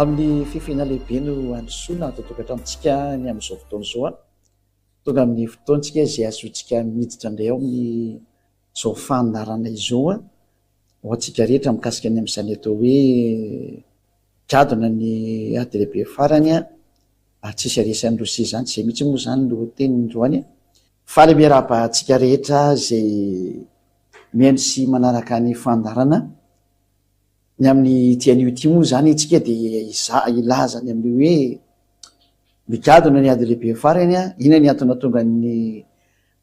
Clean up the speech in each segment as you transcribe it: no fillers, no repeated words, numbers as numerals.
amin'ny fifina lehibe no androsoana totokatramontsika ny amin'izao fotoana izao a tonga amin'ny fotoantsika izay azontsika miditra indray ao amin'ny zao fandarana izao a ho antsika rehetra mikasika ny amin'izany atao hoe gadona ny ady lehibe farany a tsisy aresan'ny rosia izany tsy zay mihitsy moa izany no tenin'androany fa lehibe raha-bahantsika rehetra zay mihaino sy manaraka ny fandarana ny amin'ny tian'io ty moa zany itsika dia ilazany amin'ny hoe migadona ny ady lehibe farany a ina ny antony tonga ny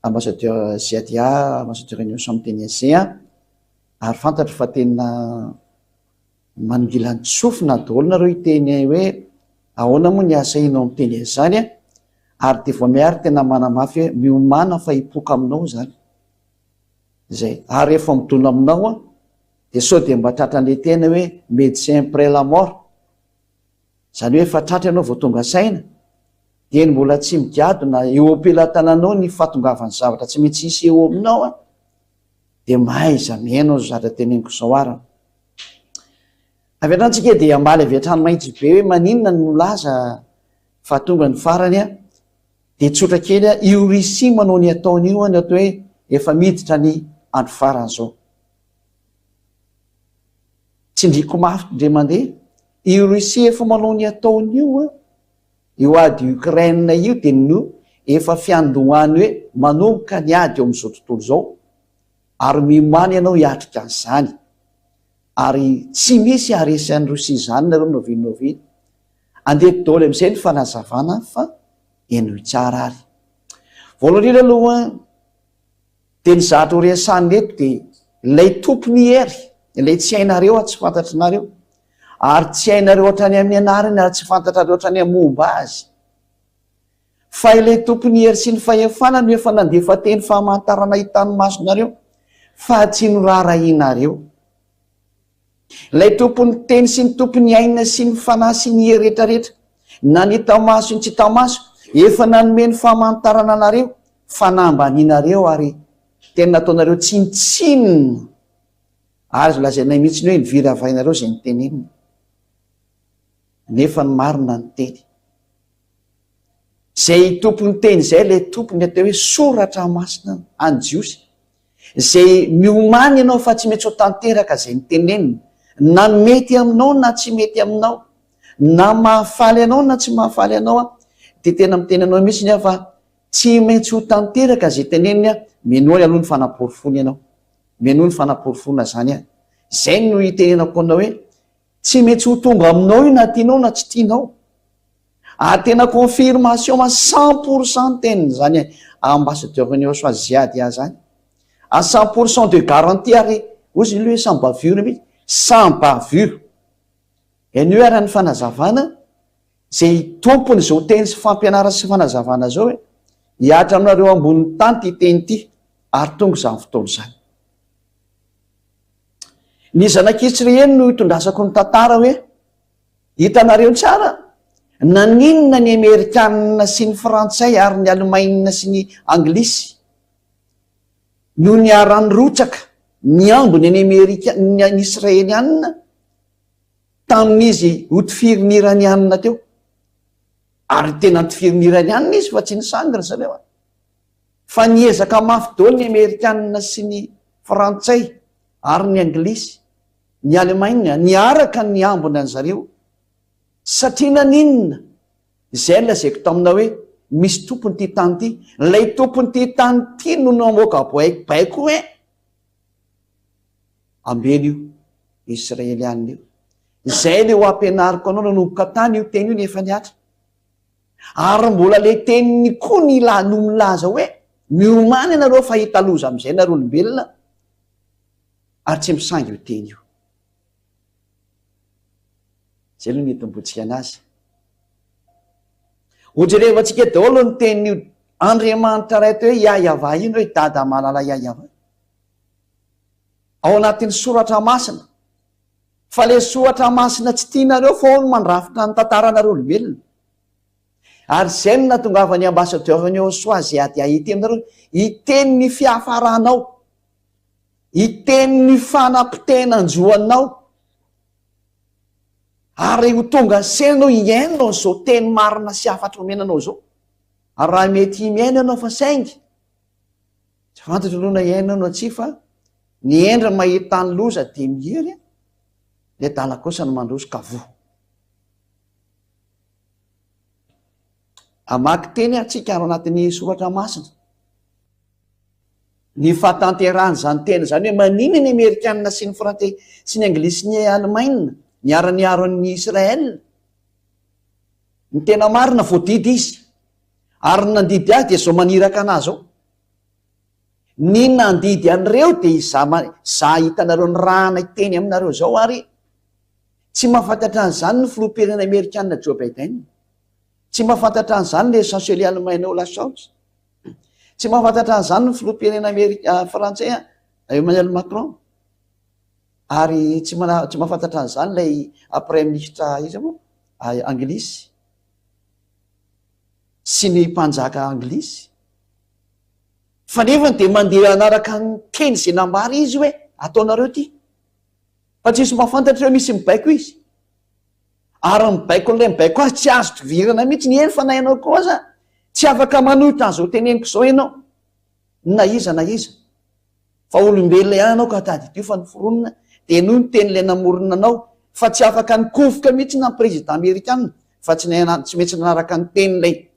ambassadeur Ziadia ambassadeur Union Samy teny azay ary fantatro fa tena manongilany tsofina daholo nareo iteny hoe ahoana moa ny asainao amin'ny teny zany ary de vao miary tena manamafy hoe miomana fa hipoka aminao zany zay ary rehefa midona aminao de sao de mba tratran'le tena hoe médecin après la mort zany hoe efa tratra ianao vao tonga saina de ny mbola tsy migadona eo ampelantananao ny fahatongavany zavatra tsy maintsy hisy eo aminao de maiza mihainao zatra teneniko zao arany avy atrantsika de ambaly avy atrano mahitsy be hoe maninona ny molaza fa tonga ny farany de tsotra kely io Russie manao ny ataon'io ny atao hoe efa miditra ny andro farany zao tsy ndriko mafy ndre mandeha io Russie efa manao ny ataon'io io ady Ukraine io de no efa fiandohany hoe manomboka ny ady eo amin'izao tontolo zao ary mimany ianao hiatrika an'izany ary tsy misy aresan'ny Rosia zany nareo novinovina andeha daholo amin'izay ny fanazavana fa eno tsara ary voalohany aloha de ny zatra ho resany eto de ilay tompony hery ilay tsy hainareo tsy fantatrinareo ary tsy hainareo ohatrany amin'ny anarany ary tsy fantatrareo ohatrany momba azy fa ilay tompony hery sy ny fahefana no efa nandefa teny fahamantarana hitany masonareo fa tsy norarahinareo ilay tompony teny sy ny tompony aina sy ny fanahy sy ny hery rehetrarehetra na ny tamaso ny tsy tamaso efa nanome ny fahamantarana anareo fanambaninareo ary tena nataonareo tsinitsinina ary lazainay mihitsy ny hoe niviravainareo zay ny tenenina nefa ny marina ny teny zay tompony teny zay lay tompony atao hoe soratra masina anjiosy zay miomany ianao fa tsy mety ho tanteraka zay ny tenenina na mety aminao na tsy mety aminao na mahafaly anao na tsy mahafaly anao de tena miteny anao mihitsy fa tsy maintsy ho tanteraka zay tenenina menoany aloha ny fanaporofony ianao menoa ny fanaporofona zany zay no itenenako anao hoe tsy maintsy ho tonga aminao io na tianao na tsy tianao ary tena confirmation 100% teniny zany ambassadeur Union Ziadia zany à 100% de garantie ary ozy le sans bavure mihitsy sans bavure eny ara ny fanazavana zay tompony zao teny sy fampianarana sy fanazavana zao hoe hiatra aminareo ambonin'ny tany ty teny ty ary tonga zany fotoana zany ny zanakitsy reheny no hitondrasako ny tantara hoe hitanareo tsara naninona ny Amerikanina sy ny Frantsay ary ny Alemaina sy ny Anglisy no ny arany rotsaka ny ambony ny Amerika ny Israelianina tamin'izy hotifirn'Iranianina teo ary tena nytifirn'Iranianina izy fa tsy nisangana zareo fa niezaka mafy daholo ny Amerikanina sy ny Frantsay ary ny Anglisy ny Alemaina niaraka ny ambony an'zareo satria naninona zay lazaiko taminao hoe misy tompony ty tany ty lay tompony ty tany ty no namoaka baiko hoe ambeny io Israelianina io zay le ho ampianariko anao nanomboka tany io teny io nefa niatra ary mbola le teniny koa ny no milaza hoe miomany anareo fa hitaloza am'izay nareo olombelona ary tsy misangy io teny io zay aloha nyetombotsika anazy ojerevantsika daholo ny tenyio Andriamanitra ray teo hoe Yahva ino hoe dada malala Yahva ao anatin'ny soratra masina fa le soratra masina tsy tianareo fao no mandrafitra ny tantaranareo olombelona ary zay no natongavany ambassadeur Union Ziadia hiteny nareo hiteny ny fiafaranao hiteny ny fanampitenanjoanao ary ho tonga senao iainao zao teny marina sy afatra omenanao zao. Ary raha mety miaina anao fa saingy tsy fantatra aloha na iainanao tsy fa ny endra mahita ny loza de mihery le dala kosa no mandroso kavo. Amaky teny atsika aro anatin'ny soratra masina ny fahatanterahany zany tena zany hoe manina ny Amerikanina sy ny Frantsay sy ny Anglisy sy ny Alemaina niara-niaro an'ny Israel. Ny tena marina voadidy izy ary nandidy azy de zao maniraka anazy zao. Ny nandidy an'ireo de za hitanareo ny rahana teny aminareo zao ary tsy mahafantatra an'izany ny filoham-pirenena Amerikanina Joe Biden. Tsy mahafantatra an'izany le chancelier Allemagne Olaf Scholz. Tsy mahafantatra an'izany ny filoham-pirenena Frantsay Emmanuel Macron. Ary tsy mahafantatra an'izany lay premier ministre izy moa Anglisy sy ny mpanjaka Anglisy. Fa nefa de mandeha anaraka ny teny zay nambary izy hoe ataonareo ty. Fa tsy misy mahafantatra hoe misy mibaiko izy. Ary mibaiko n'ilay mibaiko azy tsy azo tovirana mihitsy ny eny fa na ianao koa aza tsy afaka manohitra an'izao teneniko zao ianao. Na iza. Fa olombelona ihany anao ka tady ity fa noforonina de noho ny teny ilay namorona anao fa tsy afaka nikofoka mihitsy na président Amerikanina fa tsy maintsy nanaraka ny tenylay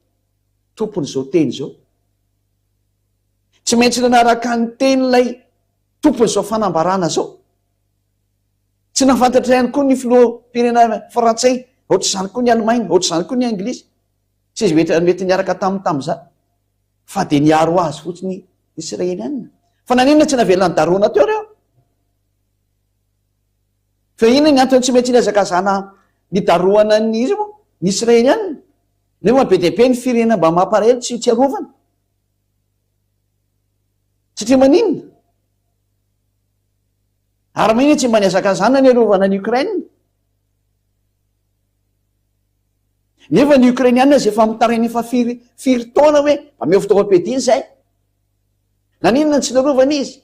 tompony zao teny zao. Tsy maintsy nanaraka ny tenylay tompony zao fanambarana zao. Tsy nafantatra ihany koa ny filoham-pirenena Frantsay, ohatr'izany koa ny Allemagne, ohatr'izany koa ny Anglisy. Tsy izy mety niaraka tam'zany. Fa de niaro azy fotsiny Israelianina. Fa nanina tsy navelona ny darona teo reo. Fa ina ny antony tsy maintsy niazaka zana ny daroana ny izy moa, ny Israelianina. Nefa be dia be ny firenena mba mamparely tsy arovana. Satria maninona? Ary maninona tsy mba niazaka zana ny arovana ny Ukraine. Nefa ny Ukrainianina zay efa mitarainy efa firy taona hoe mba meo fitaovam-piadiana zay. Naninona tsy narovana izy?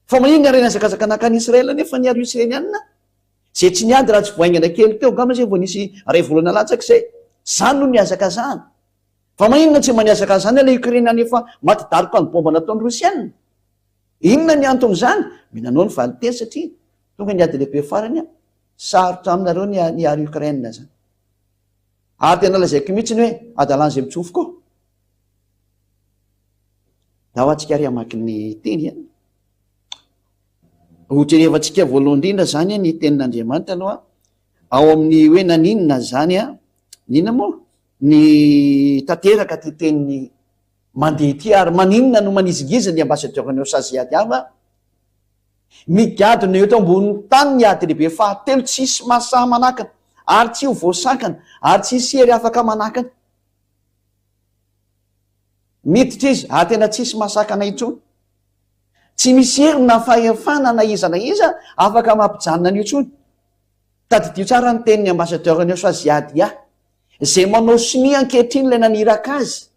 Fa maninona ary niazakazaka nakany Israel nefa niaro Israelianina? Zay tsy niady raha tsy voaingana kely teo gama zay vao nisy ray volana latsaka zay. Zany no niazaka zany. Fa maninona tsy maniazaka zany ilay Ukrainiana efa maty daroka ny bomba nataon'ny Rosiana? Inona ny antony zany? Minanao ny valiteny satria tonga niady lehibe farany sarotra aminareo niaro Ukraine zany. Ary tena lazaiko mihitsy ny hoe adalany zay mitsofo koa. Da ho atsika ry amaky ny teny hojerevantsika voalohany indrindra zany ny tenin'Andriamanitra aloha ao amin'ny hoe naninona zany nina moa ny tanteraka ty teniny mandeha ty ary maninona no manizigiza ny ambasadeur-ny Eosaziadiava migady ny eto ambonin'ny tany ny ady lehibe fahatelo tsisy masaha manakana ary tsy ho voasakana ary tsy hisy hery afaka manakana. Miditra izy ary tena tsisy masakana intsony. Tsy misy hery na fahefana na iza afaka mampijanona ny intsony. Tadidio tsara ny tenin'ny ambasadeur-ny Eosaziadia zay manao sini ankehitriny ilay naniraka azy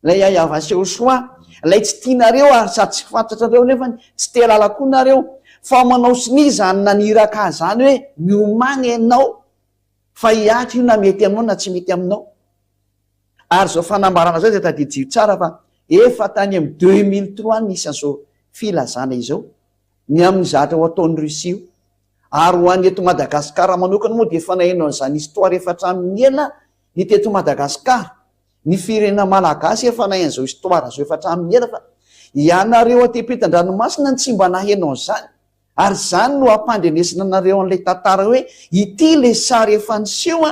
ilay ayavaseho soa ilay tsy tianareo ary sady tsy fantatrareo nefa tsy te lalako nareo fa manao sini zany naniraka azy zany hoe miomagna ianao fa hiatra io na mety aminao na tsy mety aminao. Ary zao fanambarana zao zay tadidio tsara fa efa tany amin'ny 2003 nisy an'izao filazana izao ny amin'ny zatra ho ataon'ny Russie io. Ary ho an'ny eto Madagasikara manokana moa dia efa nahaino an'izany histoire efa hatramin'ny ela ny teto Madagasikara. Ny firenena malagasy efa nahaino izao histoire zao efa hatramin'ny ela fa ianareo aty-ampitan-dranomasina tsy mba naheno an'izany. Ary zany no hampandrenesina anareo an'ilay tantara hoe ity le sary efa niseho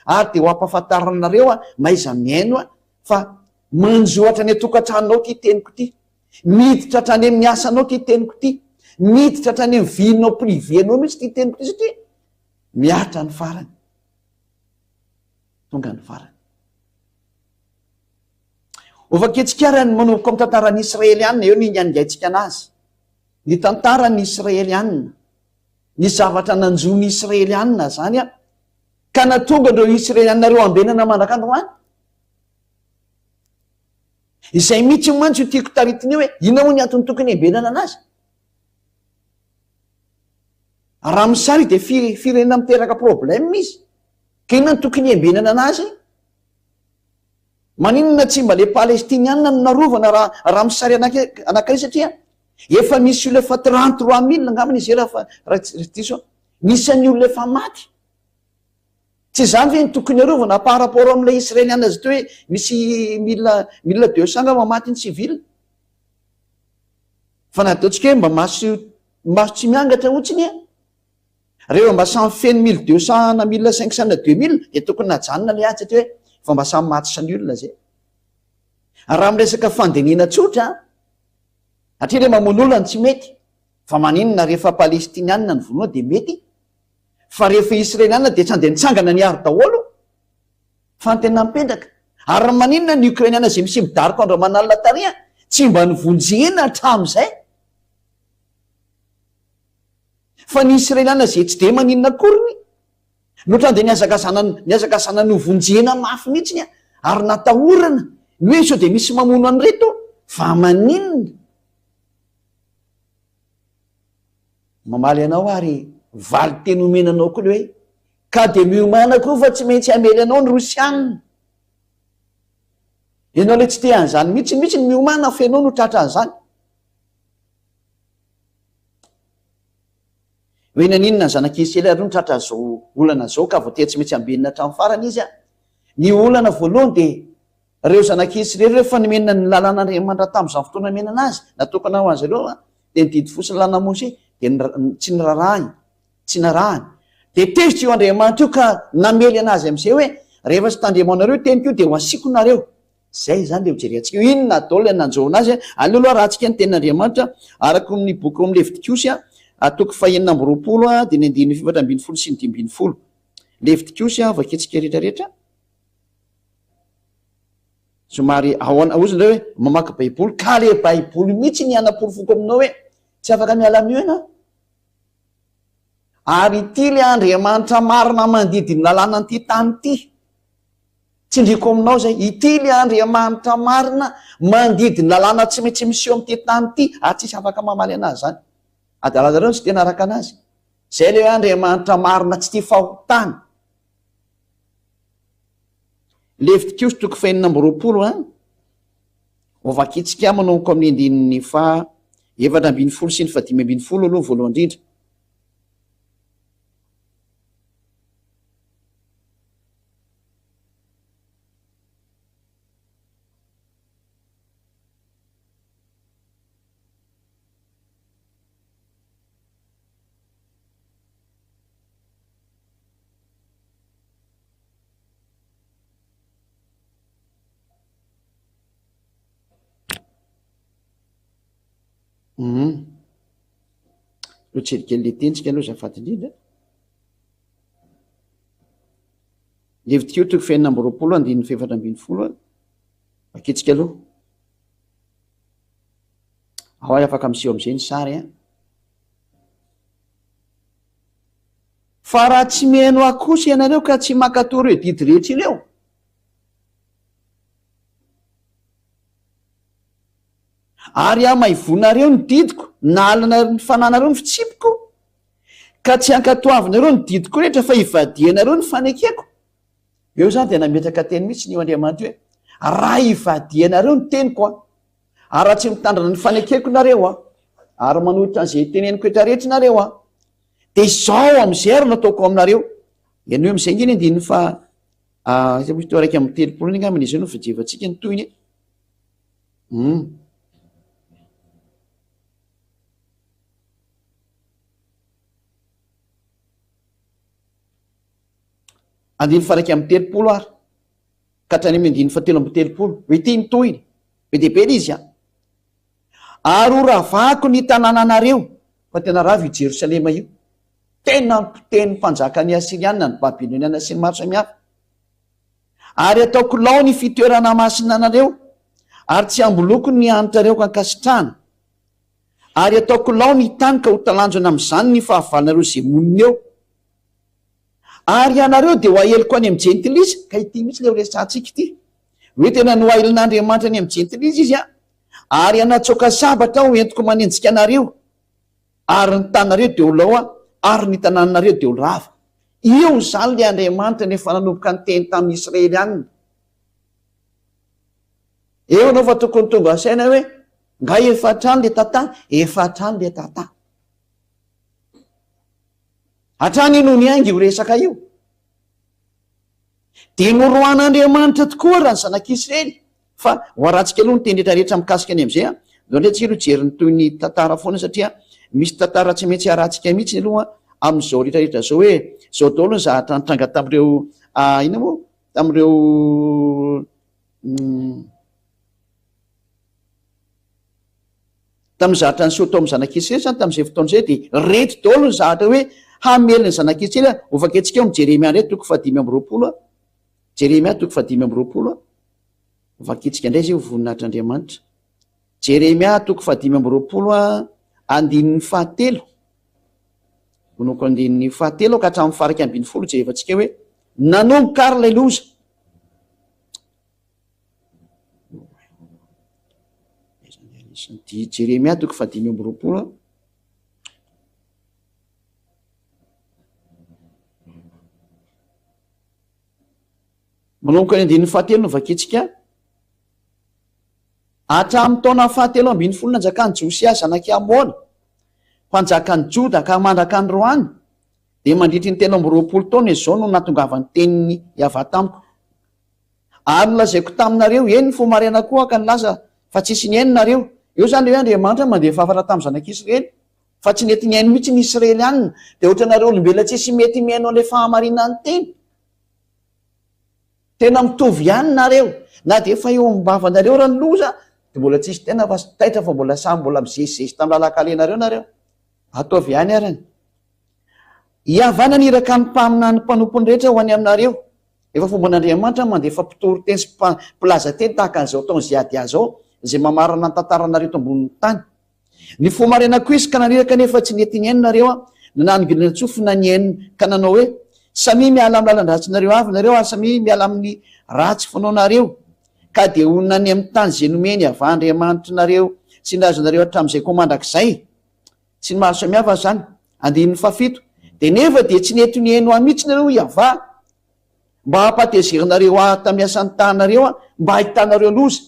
ary dia ho ampahafantaranareo maiza miaino fa manjoatra ny atokantranonao ty teniko ty, miditra hatrany amin'ny asanao ty teniko ty, miditra hatrany amin'ny vinao privénao mihitsy ty teniko ty satria miatra ny farany. Tonga ny farany. Ovaketsikara ny manomboka amin'ny tantaran'ny Israelianina eo ny angaitsika anazy. Ny tantaran'ny Israelianina, ny zavatra nanjon'ny Israelianina zany ka natonga ireo Israelianina reo ambenana mandrak'Androany. Izay mihitsy mantsy tiako taritiny hoe inona moa ny antony tokony ambenana anazy? Raha misary dia firenena miteraka problème izy. ka inona no tokony hiambenana anazy? Maninona tsy mba le palestinianina no narovana raha misary anankiray satria efa misy olona efa 33 000 angamana izy raha nisan'ny olona efa maty. Tsy zany ve ny tokony arovana par rapport amin'ilay israeliana zay teo hoe misy 1200 angamba maty ny sivila? Fa nataontsika hoe mba maso tsy miangatra ohatsiny e. Rehefa mba samy feno 1200 na 1500 na 2000 dia tokony najanona le ady satria hoe fa mba samy maty sany olona zay. Raha miresaka fandinina tsotra, satria le mamono olona tsy mety, fa maninona rehefa palestinianina ny vonoana dia mety, fa rehefa israelianina dia tsy andeha nitsangana ny aro daholo fa ny tena mipetraka. Ary maninona ny ukrainiana zay misy midariko andro manalina taria tsy mba nivonjena hatramin'izay, fa ny israeliana zay tsy dia maninona akoriny nohatra andeha niazaka zanany novonjena mafy mihitsiny ary natahorana ny hoe sao dia misy mamono anyreto, fa maninona? Mamaly anao ary valy teny omenanao koa le hoe ka dia miomana koa fa tsy maintsy hamely anao ny rosianina. Ianao le tsy te an'izany mihitsy ny miomana fa ianao no tratra an'izany. Hoe naninona ny zanak'Israely ary no tratra zao olana zao ka voatery tsy maintsy hambenina hatramin'ny farany izy a? Ny olana voalohany dia reo zanak'Israely rehefa nimenina ny lalàn'Andriamanitra tamin'izany fotoana menana azy natokana ho azy ireo dia nididy fosiny lalàna Mose dia tsy narahany dia tezitra io Andriamanitra io ka namely anazy amin'izay hoe rehefa tsy tandriamanareo teniko io dia ho asiko nareo. Zay zany le hojerentsika io. Inona atao le nanjoana azy? Aleo aloha raha antsika ny tenin'Andriamanitra araka ny boky amin'ny Levitikosy toko 220 dia ny 7:10 sy ny 10:10. Levitikosy vaketsika rehetrarehetra. Somary oziny hoe mamaky baiboly ka le baiboly mihitsy ny anaporofoko aminao hoe tsy afaka miala amin'io ianao. Ary ity le Andriamanitra marina mandidy ny lalàna an'ity tany ity. Tsindriko aminao zay, ity le Andriamanitra marina mandidy ny lalàna tsy maintsy miseho amin'ity tany ity ary tsisy afaka mamaly anazy zany. Adaladalao tsy tena araka anazy. Zay le Andriamanitra marina tsy tia fahotana. Levitikosy toko 220 ovakitsika manomboka amin'ny andininy 7:10 sy ny 5:10 aloha voalohany indrindra. Lotserikely le tentsika aloha zafady indrindra. Levitikosy toko 220 andininy 7:10 vaketsika aloha. Ao afaka miseho amin'izay ny sary a. Fa raha tsy miheno akosa ianareo ka tsy mankatao ireo didy rehetra ireo, ary amaivonareo ny didiko na alana ny fananareo ny fitsipiko ka tsy ankatoavinareo ny didiko rehetra fa ivadianareo ny fanekeko. Eo zany dia nametraka teny mihitsy ny Andriamanitra hoe raha ivadianareo ny teniko ary raha tsy mitandrana ny fanekeko nareo ary manohitra an'izay teneniko rehetra rehetra nareo dia izao amin'izay ary nataoko aminareo. Ianao amin'izay ngeny andininy fa raiky amin'ny 30 angambany izy no fijevantsika ny toyny. Andiny fa raiky amin'ny 30 ary ka hatrany amin'ny andiny fa 7:30 hoe ity ny toyny be dehibe le izy ary ho ravako ny tanànanareo. Fa tena rava io Jerosalema io, tena mpiteny mpanjaka ny Asiriana, ny Babiloniana sy ny maro samihafa. Ary ataoko lao ny fitoerana masina anareo ary tsy amboloko ny anitrareo ka ankasitrahana, ary ataoko lao ny tany ka ho talanjona amin'izany ny fahavalonareo zay monina eo. Ary ianareo dia ho aheloko any amin'ny jentilisa. Ka ity mihitsy le ho resantsika ity hoe tena no ahelin'Andriamanitra any amin'ny jentilisa izy ary anatsoaka sabatra ho entiko manenjika anareo, ary ny tanareo dia ho lao ary ny tanànanareo dia ho rava. io zany le Andriamanitra nefa nanomboka ny teny tamin'ny Israely anina. Eo anao fa tokony tonga saina hoe nga efa trano le tata, efa trano le tata. Hatrany ino ny aingy io resaka io. De norohan'Andriamanitra tokoa raha ny zanak'Israely. Fa ho aratsika aloha ny teny rehetrarehetra mikasika any am'izay a. Ndraindray tsika aloha jeriny toy ny tantara foana satria misy tantara tsy maintsy aratsika mihitsy aloha am'izao rehetrarehetra zao hoe zao daholo ny zahatra nitranga tamin'ireo ina moa tamin'ireo tamin'ny zahatra ny Sodoma zanak'Israely zany tamin'izay fotoan'izay de reto daholo ny zahatra hoe hamely ny zanak'Israely ho vakentsika eo amin'ny Jeremia ndray toko 5:20 Jeremia toko 5:20 vakitsika indray zay ho voninahitr'Andriamanitra. Jeremia toko 5:20 andininy 7 vonoko andininy 7 ka hatramin'ny faraka 20 jerevantsika hoe nanomboka ary lay loza. Jeremia toko 5:20 manomboka ny andininy 7 no vakitsika. Hatramin'ny taona 7 nanjakan'ny Josia zanaky Amona, mpanjakan'ny Joda ka mandraka ny Roany, de mandritry ny 20 taona izao no natongavany teniny hiava tamiko. Ary nolazaiko taminareo, eny ny fomariana koa ka nilaza fa tsisy ny ainareo. Eo zany hoe Andriamanitra mandeha fafara tamin'ny zanak'Israely, fa tsy nety ny aino mihitsy ny Israely anina, de ohatranareo olombelona tsisy mety miaino an'ilay fahamarinany teny. Tena mitovy ihany nareo, na de efa eo ambavanareo raha ny loza, de mbola tsisy tena fa taitra fa mbola samy mbola mizezizezy tamin'ny lalakalenareo nareo. Ataovy ihany arany. Hiavana niraka ny mpaminany mpanompony rehetra ho any aminareo. Efa fomba n'Andriamanitra mandeha fampitoro teny sy mpilaza teny tahaka an'izao taona ziady zao, izay mamarana ny tantaranareo to ambonin'ny tany. Ny fomarenako izy ka naniraka nefa tsy nety ny ainareo a, nanangilana tsofina ny ainy ka nanao hoe samy miala amin'ny lalan-dratsinareo avy nareo ary samy miala amin'ny ratsy fanaonareo, ka de onina any amin'ny tany zay nomeny avy Andriamanitra nareo sy nilazonareo hatramin'izay komandrak'izay sy ny maro samihafa zany. Andininy 7 de nefa de tsy nety ny aino amihitsy nareo hiava mba hampatezerinareo tamin'ny asan'ny tanareo a, mba hahitanareo loza.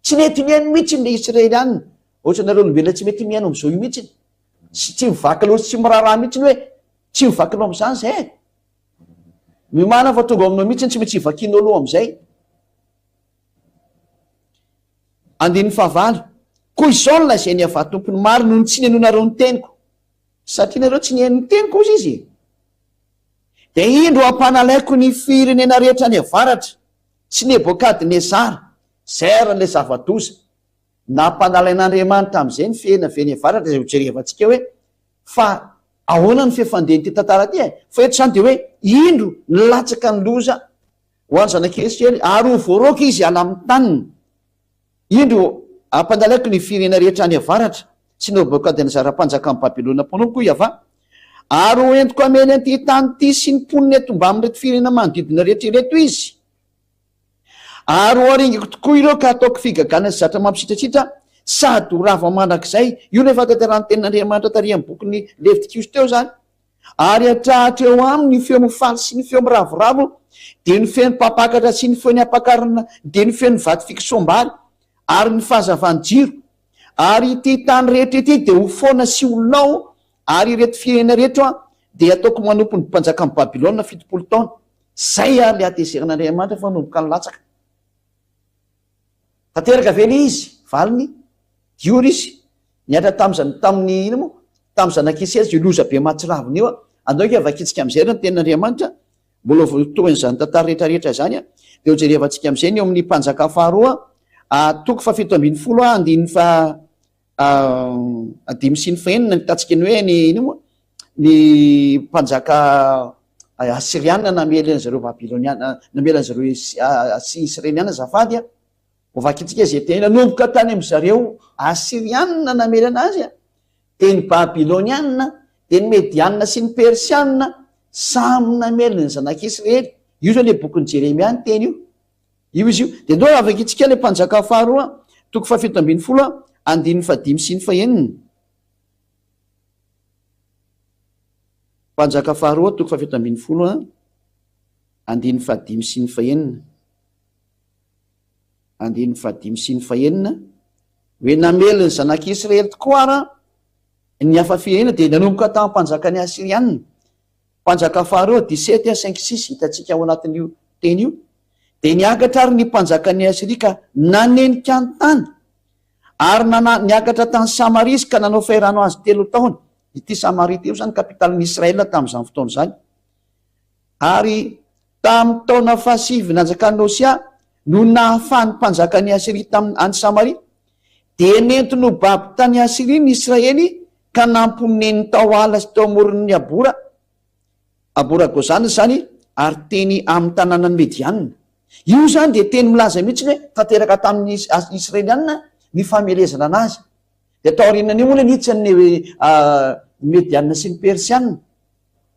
Tsy nety ny aino mihitsy ny Israely anina. Ohatranareo olombelona tsy mety miaino am'izao io mihitsy, tsy mivaky loatra tsy miraharaha mihitsy hoe tsy mivakinao am'izany zay. Mimana fa tonga aminao mihitsy tsy mety hivakinao aloha am'izay. Andininy 9 koa izao no lazay ny ava tompony maro noho ny tsy niainonareo ny teniko, satria nareo tsy niaino ny teniko ozy izy. De indro ampanalaiko ny firenena rehetra ny avaratra sy Nebokadnezara, zay ran'ilay zava-doza nampanalain'Andriamanitra am'izay ny fihena ve ny avaratra, zay ho jerevantsika hoe fa ahoana ny fefandehany ty tantara ty fa eto zany de hoe indro nilatsaka ny loza ho any zanak'Israely ary ho voaroaka izy ala amin'ny taniny. Indro ampanalaiko ny firenena rehetra ny avaratra sy Nebokadnezara mpanjaka amin'ny Babilôna mpanompo koa hiava, ary ho entiko amely an'ity tany ty sy ny poniny eto mba amin'reto firenena manodidina rehetra ireto izy, ary ho aringako tokoa ireo ka ataoko figagana sy zatra mampisitratitra sady ho rava mandrak'izay. Io nefa tanterahany tenin'Andriamanitra tary amin'ny bokyny Levitikos teo zany. Ary atrahatra eo aminy ny feo mifaly sy ny feo miravoravo, de ny feon'ny mpapakatra sy ny feon'ny ampakarana, de ny feon'ny vaty fiksombary ary ny fahazavany jiro. Ary ity tany rehetra ity de ho foana sy olonao, ary ireto firenena rehetra de ataoko manompo ny mpanjaka amin'ny Babilôna 70 taona. Zay ary le atezerin'Andriamanitra fa nomboka ny latsaka. Tanteraka vely izy valiny diory izy niatra tamin'ny ino moa tamin'ny zanak'Israely io loza be matsiraviny io a. Andao ke vakitsika am'izay ny tenin'Andriamanitra mbola votoany zany tantara rehetrarehetra zany a. De ho jerevantsika am'izay ny eo amin'ny mpanjaka faharoa toko 7:20 andininy fa 5 sy ny fahenina nitatsika ny hoe ny ino moa ny mpanjaka Asiriana namely an'zareo Babiloniana, namely an'zareo Israeliana zafady a. Ho vakitsika zay teny nanomboka tany am'zareo Asiriana namely anazy a, de ny Babiloniana, de ny Medianina sy ny Persianina samy namely ny zanak'Israely. Io zany le bokyny Jeremia ny teny io. Io izy io. De ndao avakitsika le mpanjaka faharoa toko 7:20 andininy 5 sy ny fahenina. Mpanjaka faharoa toko fafito ambin'ny folo a andiny fahadimy sy ny fahenina andiny fahadimy sy ny fahenina hoe nameliny zanak'Israely tokoa ara ny hafafirenena dia nanomboka tamin'ny mpanjaka ny Asiriana. Mpanjaka faharoa 17:5-6 hitatsika ao anatin'io teny io. Dia niakatra ary ny mpanjaka ny Asiria ka nanenika ny tany ary niakatra tany Samaria izy ka nanao fahirano azy 3 taona. Ity Samaria teo zany kapitalin'ny Israela tamin'izany fotoana izany. Ary tamin'ny taona fahasivy nanjakan'ny Hosia no nahafahan'ny mpanjaka ny Asiria tamin'ny Samaria dia nentiny ho baby tany Asiria ny Israely ka namponeny tao ala sy tao amoron'ny abora Gozana zany ary teny amin'ny tanànany Mediana. Io zany dia teny milaza mihitsy hoe tanteraka tamin'ny Israeliana ny famelezana anazy. Dia tao aorianan'io moa nitsy ny Mediana sy ny Persiana,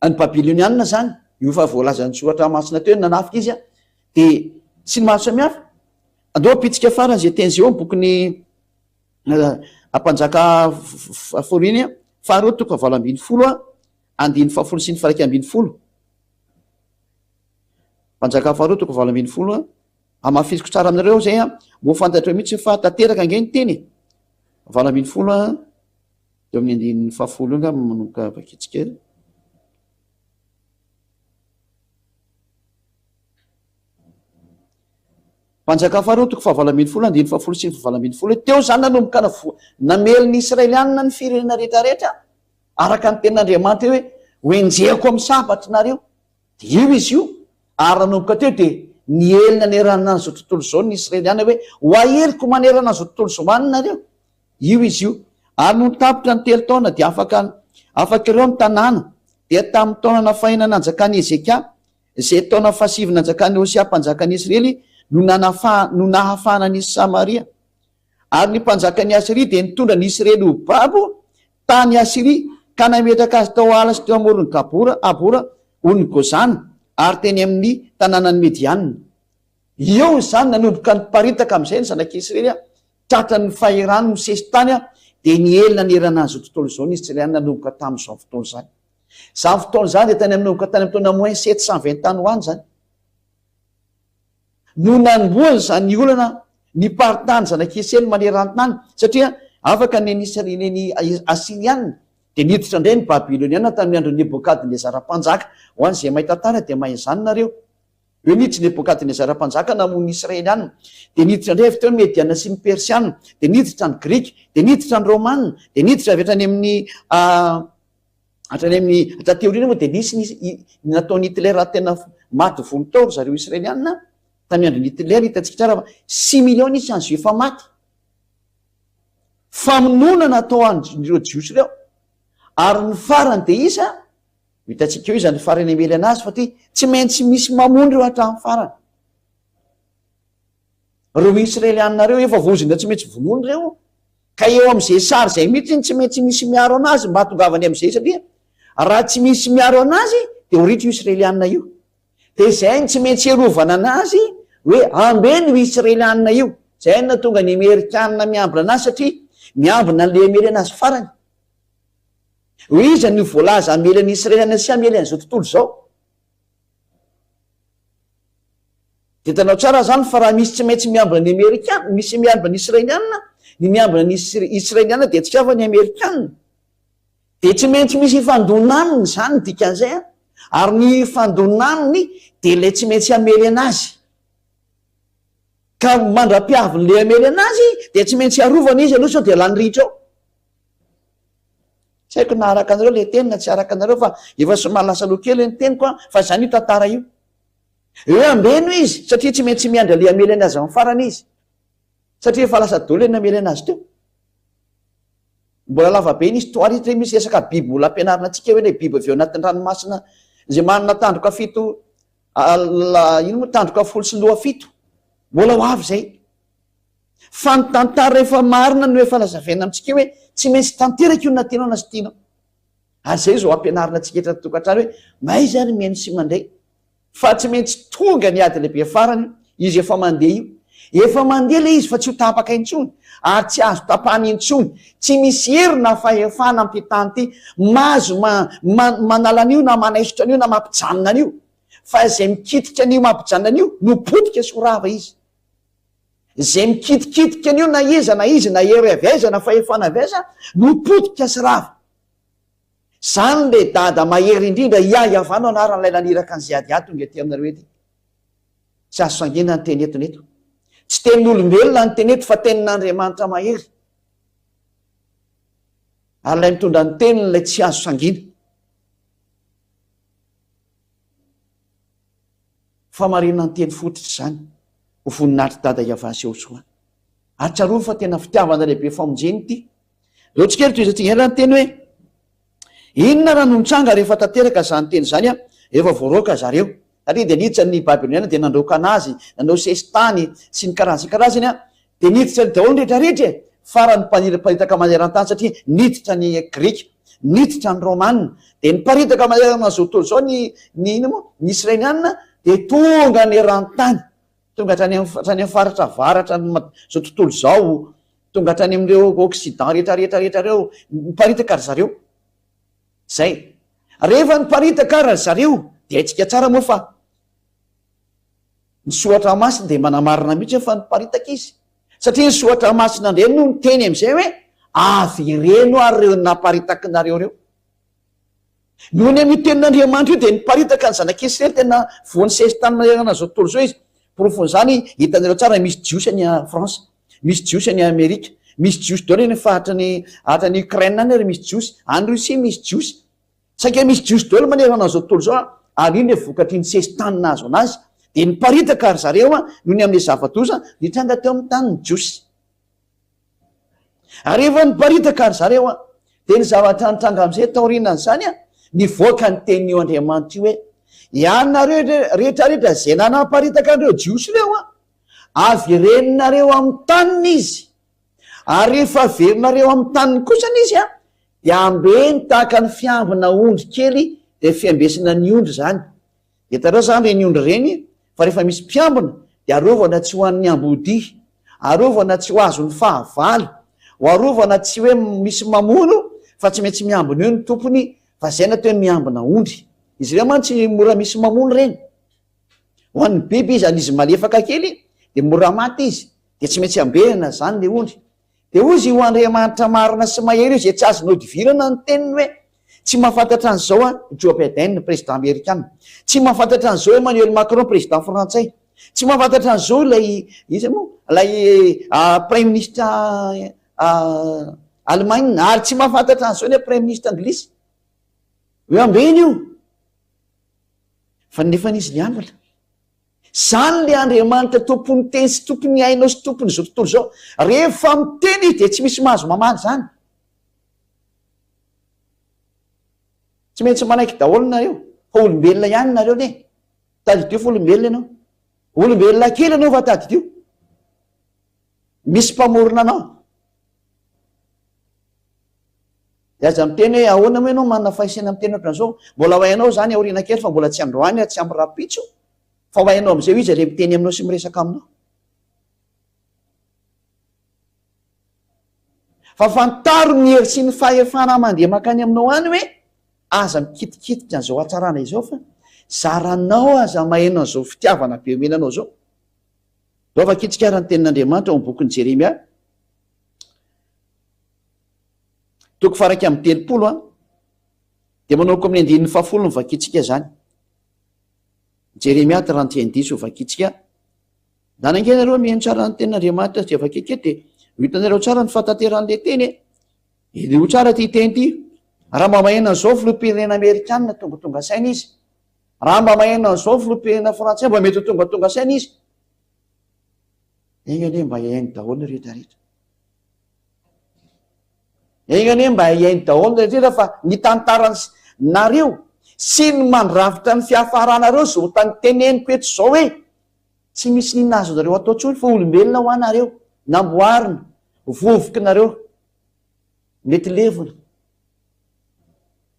ny Babiloniana zany. Io fa voalazan'ny soratra masina teo nanafika izy a. Dia sy ny maro samihafa. Andao pitsika farany zay teny zeo bokony mpanjaka Foriny faharoa toko 7:20 andiny 7 sy ny 1:20. Mpanjaka faharoa toko 7:20 amafisiko tsara aminareo zay a mbo fantatra mihitsy fa tanteraka ange ny teny 7:20 eo amin'ny andiny 10 nga manomboka vakitsika. Mpanjaka faharoa toko 7:20 andiny 10 sy ny 7:20 teo zany nanomboka nameliny Israelianina ny firenena rehetrarehetra araka ny tenin'Andriamanitra hoe hoenjehako amin'ny sabatra nareo. Dia io izy io ary nanomboka teo dia nielina nerana an'izao tontolo izao ny Israeliana hoe hoaheliko manerana an'izao tontolo izao any nareo. Io izy io ary no tapitra ny 3 taona dia afaka ireo amin'ny tanàna. Dia tamin'ny taona fahaenina nanjakan'i Ezekia izay taona fahasivy nanjakan'i Hosia mpanjakan'ny Israely no nahafahana ny Samaria. Ary ny mpanjakan'ny Asiria dia nitondra ny Israely ho babo tany Asiria ka nametraka azy tao ala sy teo amoron'ny abora hoy ny Gozana ary teny amin'ny tanànany Mediana. Eo zany nanomboka ny paritaka amin'izay ny zanak'Israely tratra ny fahirano misesy tany dia nielina nerana an'izao tontolo izao ny Israely nanomboka tamin'izao fotoana izany. Izany fotoana izany dia tany nanomboka tany amin'ny taona moins 720 any ho any zany. No nanomboany zany olana ny paritany zanak'Israely maneran-tany satria afaka neny Asiriana dia niditra indray ny Babiloniana tamin'ny andro Nebokadnezara mpanjaka. Ho an'izay mahita tara dia mahay izany nareo hoe niditra Nebokadnezara mpanjaka namony Israeliana dia niditra indray avy teo ny Mediana sy ny Persiana dia niditra ny Grika dia niditra ny Romana dia niditra avy hatrany amin'ny tateoriana moa dia nisy nataony Hitler tena maty volo tao zareo Israeliana tamin'ny andro Hitler. Hitantsika tsara 6 millions isy an'izy efa maty. Famonona natao an'ireo jiosy ireo ary ny farany dia isa hitantsika eo izy ny farany amely anazy fa ty tsy maintsy misy mamono ireo hatramin'ny farany. Reo Israelianareo efa vozina tsy maintsy vonono ireo ka eo amin'izay sary zay mihitsy tsy maintsy misy miaro anazy mba tongavany amin'izay satria raha tsy misy miaro anazy dia horitra io Israeliana io. Dia zay tsy maintsy erovana anazy hoe ambeny io Israeliana io. Zay na tonga ny Amerikanina miambina anazy satria miambina le amely anazy farany. Hoe iza ny voalaza amelan'ny Israeliana sy amelan'izao tontolo izao. Dia tanao tsara zany fa raha misy tsy maintsy miambina ny Amerikana, misy miambina ny Israeliana, ny miambina ny Israeliana dia tsy avy ny Amerikana. Dia tsy maintsy misy fandonaniny zany dikan'izay ary ny fandonaniny dia ilay tsy maintsy amely anazy. Ka mandra-piavin'ilay amely anazy dia tsy maintsy arovana izy aloha sao dia lany ritra ao. Tsy haiko na araka anareo ilay teny na tsy araka anareo fa efa somary lasa loha kely ny teniko fa zany io tantara io. Eo ambeno izy satria tsy maintsy miandra le amely anazy amin'ny farany izy satria efa lasa dolo ny amely anazy teo. Mbola lava be ny histoire izy misy resaka biby mbola ampianarina antsika hoe ilay biby avy eo anatin'ny ranomasina izay manana tandroka 7 ino moa tandroka 17 mbola ho avy zay. Fa ny tantara efa marina no efa lazavaina amintsika hoe tsy maintsy tanteraka io na tianao na sy tianao. Ary zay zao ampianarina antsika etra tokantrano hoe may zany miaino sy mandray fa tsy maintsy tonga ny ady lehibe farany izy efa mandeha io. efa mandeha le izy fa tsy ho tapaka intsony ary tsy azo tapany intsony, tsy misy herina fahefana ampitany ty mazo manala an'io na manaisotra an'io na mampijanona an'io, fa zay mikitika an'io mampijanona an'io no potika sy horava izy. Zay mikitikitika an'io na iza na izy na hery avy aiza na fahefana avy aiza no potika sy rava. Zany le dada mahery indrindra iavanao anaran'ilay naniraka an'izay adiady tonga ty aminareo ety. Tsy azo sangina ny teny etoneto, tsy tenin'olombelona ny teny eto fa tenin'Andriamanitra mahery, ary lay mitondra ny teniny lay tsy azo sangina. Fa marina ny teny fototra zany ho voninahitry dada iavasy eo soa. Ary tsaroa fa tena fitiavana lehibe famonjeny ity. Leo tsy kely toy izay ela ny teny hoe inona raha no mitranga rehefa tanteraka zany teny zany a rehefa voaroaka zareo, satria dia niditra ny Babiloniana dia nandroaka anazy, nanao sesitany sy ny karazany a, dia niditra daholo ny rehetrarehetra farany paritaka maneran-tany satria niditra ny Grika, niditra ny Romanina, dia niparitaka manerana zao tontolo zao ny ino moa ny Israeliana dia tonga ny eran-tany, tonga hatrany amin'ny faritra avaratra zao tontolo zao, tonga hatrany amin'ireo Occident rehetrarehetra reo niparitaka ary zareo. Zay rehefa niparitaka ary zareo dia haitsika tsara moa fa ny soatra masina dia manamarina mihitsy fa niparitaka izy, satria ny soatra masina indray no niteny amin'izay hoe avy ireno ary reo naparitaka nareo reo. Noho ny amin'ny tenin'Andriamanitra io dia niparitaka ny zanak'Israely tena voan'ny sesitany manerana zao tontolo zao izy. Porofony zany hitanareo tsara misy jiosy any France, misy jiosy any Amerika, misy jiosy daholo ny hatrany Ukraine any ary misy jiosy, any Russie misy jiosy, saika misy jiosy daholo manerana zao tontolo zao ary iny le vokatry ny sesitany nazo anazy dia niparitaka ary zareo noho ny amin'le zava-doza nitranga teo amin'ny tany ny jiosy. Ary rehefa niparitaka ary zareo dia ny zavatra nitranga amin'izay taorinany zany nivoaka ny tenin'io Andriamanitra io hoe ianareo rehetrarehetra zay nanaparitaka an'ireo jiosy reo avy reninareo amin'ny taniny izy, ary rehefa averinareo amin'ny taniny kosany izy dia ambeny tahaka ny fiambina ondry kely dia fiambesina ny ondry zany. Hitareo zany reny ondry reny fa rehefa misy mpiambina dia arovana tsy ho an'ny ambody, arovana tsy ho azo ny fahavalo, ho arovana tsy hoe misy mamono fa tsy maintsy miambina eo ny tompony, fa zay natao hoe miambina ondry. Izy ireo man tsy mora misy mamono reny, ho an'ny biby izy an'izy malefaka kely dia mora maty izy dia tsy maintsy ambehana zany le ondry. Dia hozy ho Andriamanitra marina sy mahery io zay tsy azonao divirana ny teniny hoe tsy mahafantatra an'izao Joe Biden président américain, tsy mahafantatra an'izao Emmanuel Macron président frantsay, tsy mahafantatra an'izao lay prime ministre Allemagne, ary tsy mahafantatra an'izao ny prime ministre anglisy hoe ambeny io, fa nefa n'izy liambana. Zany le Andriamanitra tompony teny sy tompony ainao sy tompony zao tontolo zao, rehefa miteny izy dia tsy misy mahazo mamaly zany. Tsy maintsy manaiky daholo nareo fa olombelona ihany nareo ne tadidio fa olombelona ianao, olombelona kely anao fa tadidio, misy mpamorona anao. Aza miteny hoe ahoana moa ianao manana fahaisana miteny ohatran'izao, mbola ho hainao zany aoriana kely fa mbola tsy androany tsy am'rapitso, fa ho hainao amin'izay izy le miteny aminao sy miresaka aminao. Fa fantaro ny hery sy ny fahefana mandeha makany aminao any hoe aza mikitikitika an'izao hatsarana izao fa zaranao aza mahaino an'izao fitiavana be omenanao zao. Dao fa kitikara ny tenin'Andriamanitra ao amin'ny bokin'ny Jeremia toko faraka amin'ny 30 dia manaoko amin'ny 10 ny vakitsika zany. Jeremia 31:10 ho vakitsika. Nanangenareo mihaino tsara ny tenin'Andriamanitra dia vakitsika dia hitanareo tsara ny fahatanteran'ilay teny. Io tsara ty teny ty. Raha mba maheno an'izao filoham-pirenena Amerikanina tonga saina izy. Raha mba maheno an'izao filoham-pirenena Frantsay mba mety tonga saina izy. Eny anie mba hiaino daholo rehetrarehetra. Eny anie mba hiaino daholo rehetrarehetra fa ny tantarany nareo sy ny mandravitra ny fiafaranareo zao tany teneniko eto zao hoe tsy misy ninona azonareo atao tsony fa olombelona ho anareo, namboarina, vovoky nareo, mety levona.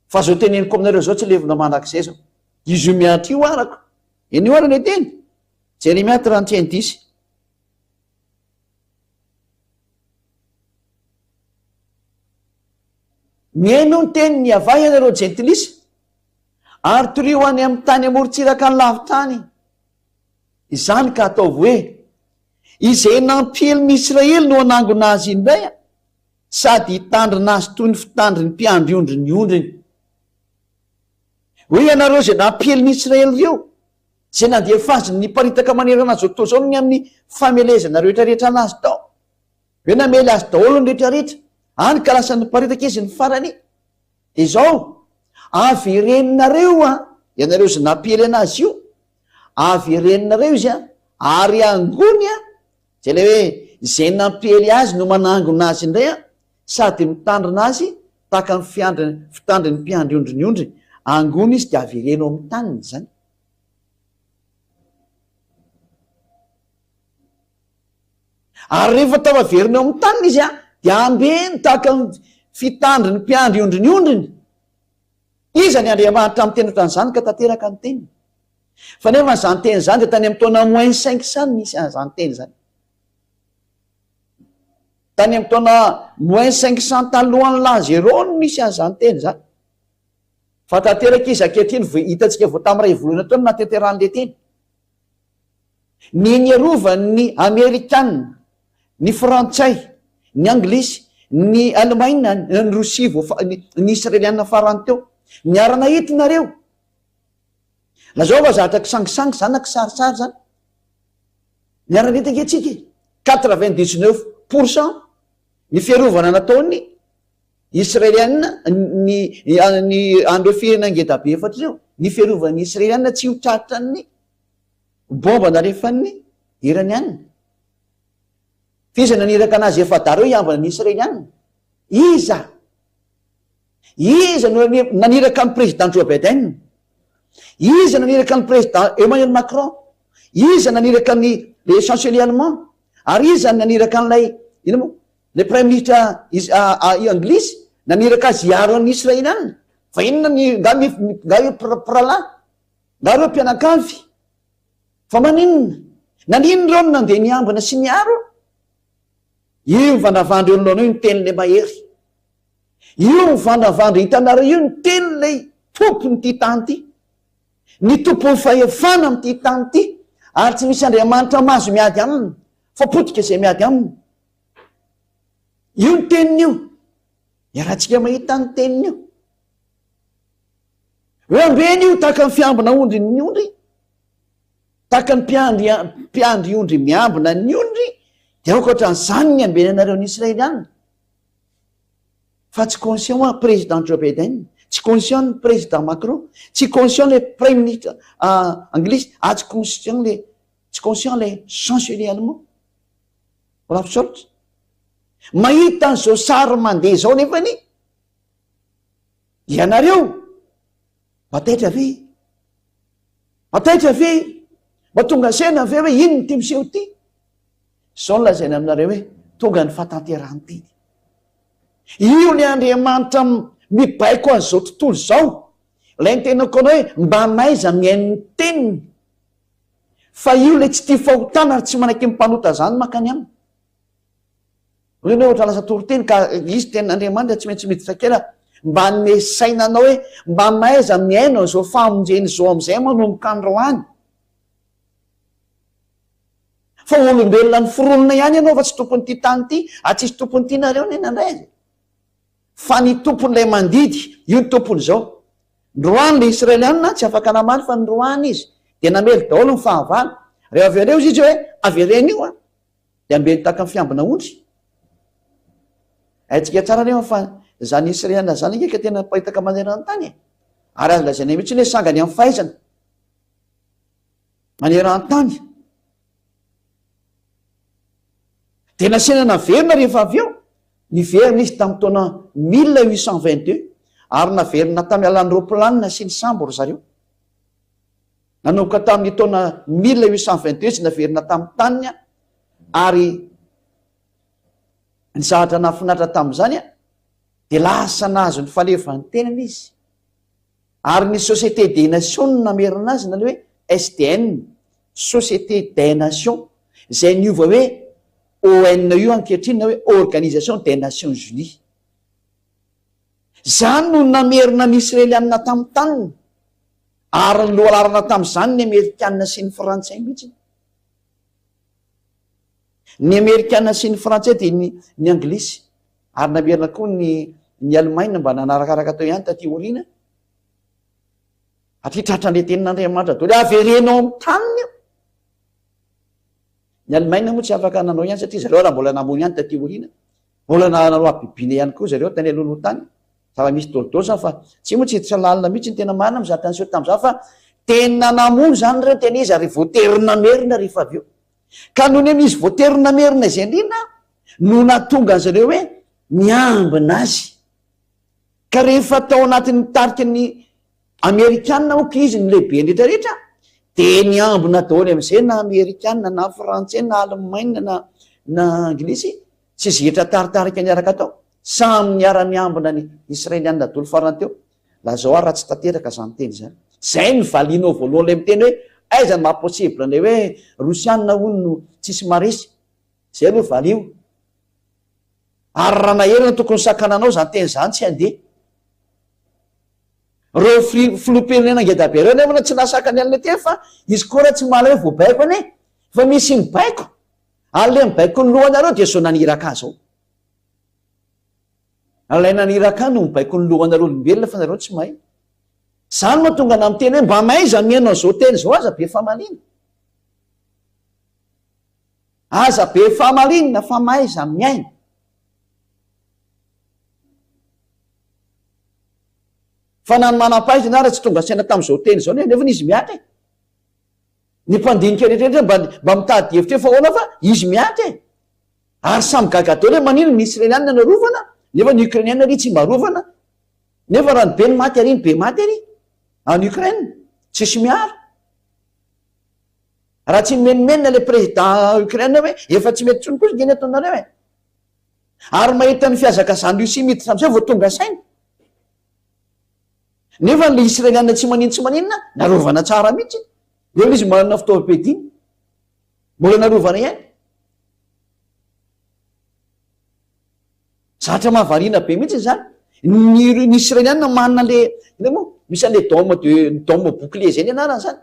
Fa zao teneniko aminareo zao tsy levona mandrakizay zao. Izy io miantry io arako. Eny io arany teny. Jeremia 31:10. miaino ny teny ny avay ianareo jentilisa ary torio any amin'ny tany amorontsiraka ny lavitany. Izany ka ataovy hoe izay nampieliny Israely no anangona azy indray sady hitandrina azy toy ny fitandriny mpiandry ondriny ondriny. Hoe ianareo zay nampieliny Israely io zay nandefaziny ny mparitaka manerana azy atao zao ny amin'ny famelezana rehetrarehetra anazy tao, hoe namely azy daholo ny rehetrarehetra any ka lasa ny mparitaka izy ny farany. Izao avy ireninareo ianareo zay nampiely anazy io, avy ireninareo izy ary angony zay le hoe zay nampiely azy no manangona azy indray sady mitandrina azy tahaka ny fitandriny mpiandry ondriny ondriny. Angony izy de avy ireno amin'ny taniny zany. Ary rehefa tavaverina eo amin'ny taniny izy de ambeny tahaka ny fitandriny mpiandry ondriny ondriny. Iza ny Andriamanitra amin'ny teny ohatran'izany ka tanteraka ny teniny. Fa nefa zany teny zany de tany amin'ny taona -500 misy zany teny zany. Tany amin'ny taona -500 talohan'ny Lazerony misy an'izany teny zany. Fa tanteraka izy ankehitriny hitantsika vao tamin'ny ray volohana taona natanteran'le teny. Ny nierovan'ny Amerikanina, ny Frantsay, ny Anglisy, ny Alemaina, ny Rosia, ny Israelianina farany teo niarana hitinareo. Lazao fa zatra kisangisangy zany na kisarisary zany. Niarana hita ankehitrika 99% ny fiarovana nataony Israelianina ny andro firenena ngeda be efatra reo, ny fiarovan'ny Israelianina tsy ho tratra ny bomba narefan'ny Iranianina. Fiza naniraka anazy efa dareo iambana ny Israelianina. Iza no naniraka ny président Joe Biden, iza naniraka ny président Emmanuel Macron, iza naniraka ny le chancelier allemand, ary iza naniraka an'ilay ino moa le premier ministre Anglisy naniraka azy hiaro an'ny Israelianina. Fa inona nga io prala nga reo mpianakavy. Fa maninona nanino reo no nandeha niambana sy niaro. Io mivandravandra eo nolona io ny tenyle mahery, io mivandravandra hitanareo io ny tenylle tompony ty tany ty, ny tompony fahefana am'ty tany ty, ary tsy misy Andriamanitra mahazo miady aminy fa potika izay miady aminy. Io ny teniny io, iarahantsika mahita ny teniny io. Hoe ambeny io tahaka ny fiambina ondry ny ondry, tahaka ny mpiandry ondry miambina ny ondry, de aokatran'izany ny ambeny anareo ny Israelianina. Fa tsy conscient président Joe Biden, tsy conscient président Macron, tsy conscient le premier ministre Anglisy, tsy conscient le chancelier allemand. Olaf Scholz. Mahita an'izao sary mandeha zao nefany ianareo mataitra ve mba tonga sena ve hoe ino ny ty miseho ty. Zao nolazaina aminareo hoe tonga ny fahatanterahany teny. Io ny Andriamanitra mibaiko an'izao tontolo zao. Ilay ny tenako anao hoe mba maiza mihain'ny teniny. Fa io le tsy tia fahotana ary tsy manaiky mimpanota zany makany aminy. Oe ohatra lasa toroteny ka izy tenin'Andriamanitra tsy maintsy miditra kela mba ny sainanao hoe mba maiza miaino an'izao famonjeny zao am'izay manomboka androany. Fa olombelona ny foronina ihany ianao fa tsy tompony ty tany ty, tsisy tompony ty nareo ny nandray. Fa ny tompon'ilay mandidy, io ny tompony zao. Ndroany le Israelianina tsy afaka namaly fa ndroany izy de namely daholo ny fahavalo. Rehefa avereo izy hoe avereny io de ambeny tahaka ny fiambina ondry. Aitsika tsara rehefa fa zany Israelianina zany ngeka tena pahitaka manerana tany. Ary azo lazaina mihitsy ny hoe sangany amin'ny fahaizana manerana tany. De nasena naverina rehefa avy eo, niverina izy tamin'ny taona 1822 ary naverina tamin'ny alan'ny roaplanina sy ny sambo ry zareo. Nanomboka tamin'ny taona 1822 izy naverina tamin'ny taniny ary ny zavatra nafinatra tamin'izany de lasa nahazo ny falevany tenany izy. Ary ny Société des Nations namerina azy na le hoe SDN, Société des Nations, zay niova hoe ONU ankehitriny na hoe Organisation des Nations Unies. Zany no namerina ny Israelianina tamin'ny taniny, ary ny lohalarana tamin'izany ny Amerikanina sy ny Frantsay mihitsy. Ny Amerikanina sy ny Frantsay dia ny Anglisy, ary namerina koa ny Alemaina mba nanarakaraka tao ihany taty aoriana. Atria tratran'ilay tenin'Andriamanitra daholo averenao amin'ny taniny io. Ny Alemaina moa tsy afaka nanao ihany satria zareo raha mbola namono ihany taty aoriana, mbola nanao abibiana ihany koa zareo tany aloha tany. Fa misy dôdô zany fa tsy moa tsy hiditra lalina mihitsy ny tena marina mizatra an'izao tamin'izao fa tena namono zany ireo tena izy ary voaterina merina rehefa avy eo. Ka noho ny izy voaterina merina izay indrindra no nahatonga an'zareo hoe miambina azy. Ka rehefa tao anatin'ny tarika ny Amerikanina oka izy ny lehibe rehetrarehetra dia niambina daholo amin'izay na Amerikanina na Frantsay na Alemaina na Anglisy tsy zetra taritarika niaraka tao. Samy niara-miambina ny Israelianina daholo farany teo. Lazao raha tsy tanteraka zany teny zany. Zay ny valianao voalohany ilay miteny hoe aiza ny mahaposibla ilay hoe Rosianina hono no tsisy maresy. Zay aloha valio. Ary raha naherina tokony sakananao zany teny zany tsy handeha. Reo filoam-pirenena ngeda be reo nefa tsy nasaka ny alina teny fa izy koa raha tsy mahala hoe voabaiko ane fa misy mibaiko. Ary le mibaiko ny lohanareo dia zao naniraka zao. Alay naniraka no mibaiko ny lohanareo olombelona fa nareo tsy mahay. Zany no tonga na miteny hoe mba maiza mihainao zao teny zao aza be famalina. Aza be famalina fa maiza miaina. Fa na ny manam-pahaizana raha tsy tonga saina tamin'izao teny zao nefa izy miatra e. Ny mpandinika rehetrarehetra mba mitady hevitra fa ahoana fa izy miatra e. Ary samy gaga daholo hoe manino ny Israelianina narovana nefa ny Ukrainiana ry tsy marovana. Nefa raha ny be ny maty ary ny be maty ary any Ukraine tsisy miara. Raha tsy menimenina le président Ukraine hoe efa tsy mety tsony kosa ngeny ataonareo e. Ary mahita ny fiazaka zany Russie miditra amin'izay vao tonga saina. Nefa le Israelianina tsy maninona narovana tsara mihitsy. Eo izy manana fitaovam-piadiana mbola narovana ihany. Zatra mahavariana be mihitsy zany. Ny Israelianina manana le moa misy an'le dôme bouclier zay ny anarany zany.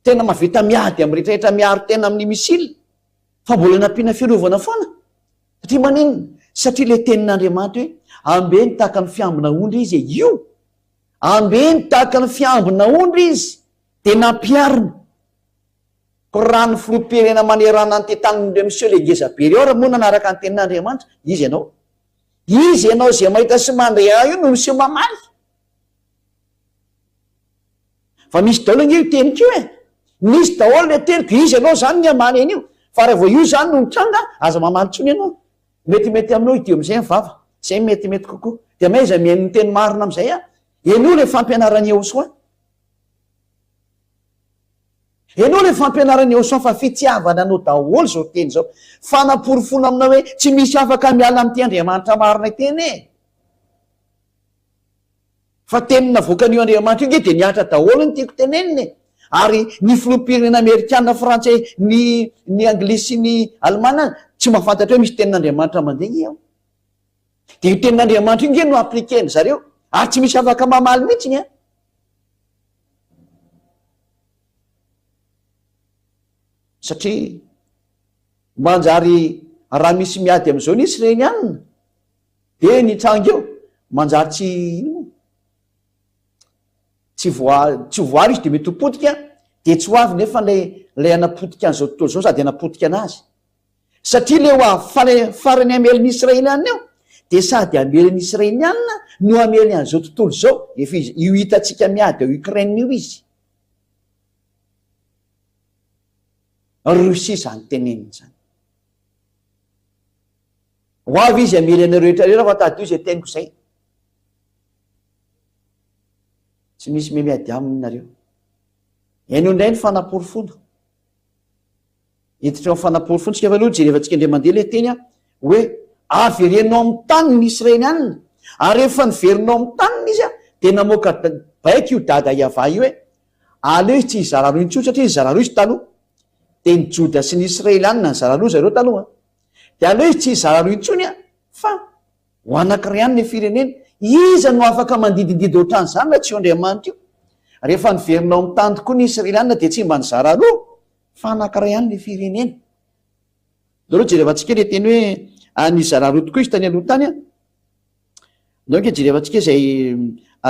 Tena mahavita miady amin'ny rehetrarehetra miaro tena amin'ny misily. Fa mbola nampiana fiarovana foana. Satria maninona? Satria le tenin'Andriamanitra hoe ambeny tahaka ny fiambina ondry izy io. Ambeny tahaka ny fiambina ondry izy dia nampiarina. Ko raha ny filoam-pirenena manerana ny tetanindreo monsieur le ngezabe reo raha moa nanaraka ny tenin'Andriamanitra izy ianao. Izy ianao izay mahita sy mandray io no miseho mamaly. Fa misy daholo io teniko e. Misy daholo le teniko izy ianao zany ny amany an'io. Fa raha vao io zany no mitranga aza mamaly tsony ianao. Metimety aminao idio amin'izay ny vava. Izay metimety kokoa. Dia maiza mihaino ny teny marina amin'izay a. Eno le fampianarany Eosoa. Eno le fampianarany Eosoa fa fitiavana anao daholo zao teny zao. Fanaporofona aminao hoe tsy misy afaka miala amin'ity Andriamanitra marina teny e. Fa tenina voakan'io Andriamanitra io nge dia niatra daholo ny tiako teneniny e. Ary ny filoam-pirenena Amerikanina, Frantsay, ny Anglisy sy ny Alemana tsy mahafantatra hoe misy tenin'Andriamanitra mandeha io. Dia io tenin'Andriamanitra io nge no aplikeny zareo. Ary tsy misy afaka mamaly mihitsy ny a. Satria manjary raha misy miady amin'izao ny Israelianina dia ny tranga eo manjary tsy voary izy dia mety hopotika dia tsy ho avy nefa lay anapotika an'izao tontolo izao sady anapotika anazy. Satria le farany amelin'ny Israelianina eo dia sady amelin'ny Israelianina no amely an'izao tontolo izao. Efa io hitantsika miady ao Ukraine io izy. Russie zany teneniny zany. Ho avy izy amely anareo rehetrarehetra fa tady io izay teniko izay. Tsy misy miady aminareo. Eny indray ny fanaporofona. Hiditra amin'ny fanaporofona tsika fa aloha jerevantsika indray mandeha ilay teny hoe averenao amin'ny taniny ny Israelianina. Ary rehefa niverinao amin'ny taniny izy dia namoaka baika io dada Iava io hoe aleo izy tsy hizara roa intsony satria nizara roa izy taloha. Dia ny Joda sy ny Israelianina nizara roa zareo taloha. Dia aleo izy tsy hizara roa intsony fa ho anankiray ihany ny firenena. iza no afaka mandidididy ohatrany zany na tsy eo Andriamanitra io. Rehefa niverinao amin'ny tany tokoa ny Israelianina dia tsy mba nizara roa fa anankiray ihany ny firenena. Nareo jerevantsika le teny hoe nizara roa tokoa izy tany aloha tany a. Donc jerevantsika izay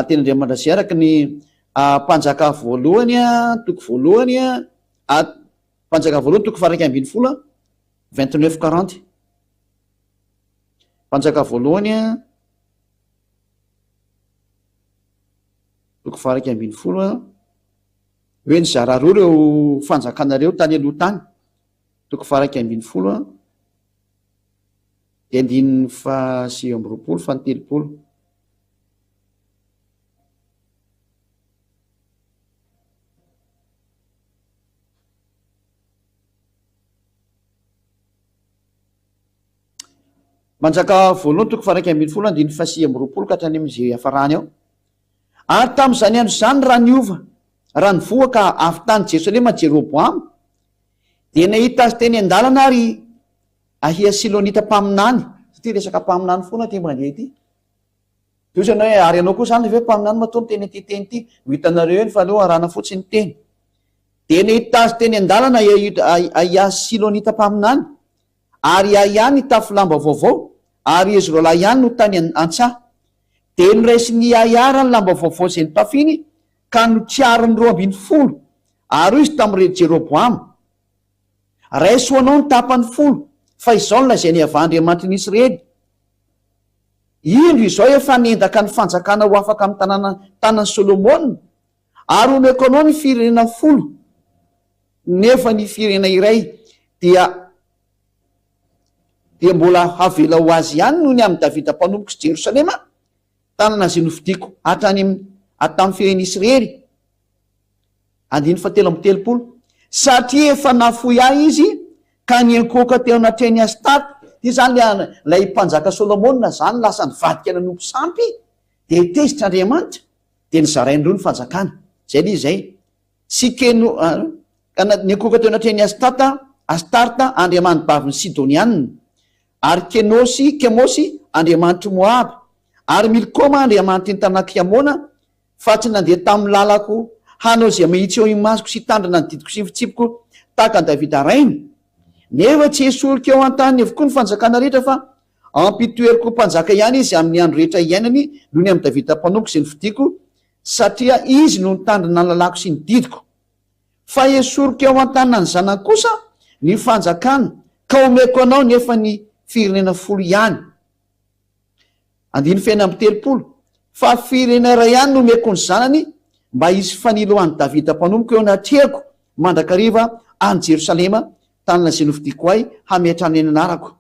teny Andriamanitra zay araka ny mpanjaka voalohany toko voalohany mpanjaka voalohany toko 240 29-40. Mpanjaka voalohany toko 240 hoe nizara roa reo fanjakanareo tany aloha tany. Toko 240 dia 9 fa 30. Manjaka voalohany toko 240 9 ka hatrany amin'izay hafarany ao. Ary tamin'izany andro izany raha niova, raha nivoaka avy tany Jerosalema Jeroboamy, dia nahita azy teny an-dalana ary ahia Silonita mpaminany, satria resaka mpaminany foana ty mandeha ty. Toy ianao hoe ary ianao koa zany ve mpaminany matoa teny ity teny ity, ho hitanareo eny fa aleo arahana fotsiny teny. Dia nahita azy teny an-dalana ahia Silonita mpaminany, ary ihany tafy lamba vaovao, ary Ezrola ihany no tany an-tsaha. Dia noraisiny Aiara ny lamba vaovao izay notafiny ka notsiariny 12, ary izy tamin'ny Jeroboamy. Raiso anao ny tapany 10, fa izao no lazainy avandriamanitra ny Israely. Indro izao efa nendaka ny fanjakana ho afaka amin'ny tanany Solomona, ary omeko anao ny firenena 10, nefa ny firenena iray dia mbola havela ho azy ihany noho ny amin'ny Davida mpanomboka sy Jerosalema, tanana izay novidiako tamin'ny firenena Israely. 9:30. Satria efa nafoy ahy izy ka niankoaka teo anatreny Astarta. Ty zany lay mpanjaka Solomona zany lasa nivadika nanompo sampy, dia tezitra Andriamanitra, dia nizarainy roa ny fanjakana. Zay le izay sikeno niankoaka teo anatreny Astarta andriaman'ny baviny Sidonianina, ary Kemosy andriamanitry Moab, ary Milkoma andriamanitry ny tanàna Kiamona, fa tsy nandeha tamin'ny lalako hanao izay mahitsy eo imasoko sy tandrina ny didiko sy ny fitsipiko tahaka ny Davida rainy. Nefa tsy esorika eo an-tany avokoa ny fanjakana rehetra, fa ampitoeriko mpanjaka ihany izy amin'ny andro rehetra iainany noho ny amin'ny Davida mpanomboka sy ny fidiko, satria izy no nitandrina ny lalako sy ny didiko. Fa esorika eo an-tanina ny zanako kosa ny fanjakana, ka omeko anao nefa ny firenena 10 ihany. 9:30. Fa firenena ray ihany no omeko ny zanany, mba hisy fanilo an'ny Davida mpanomboka eo anatrehako mandrakariva any Jerosalema, tanana izay novidiko ahy hametrany ny anarako.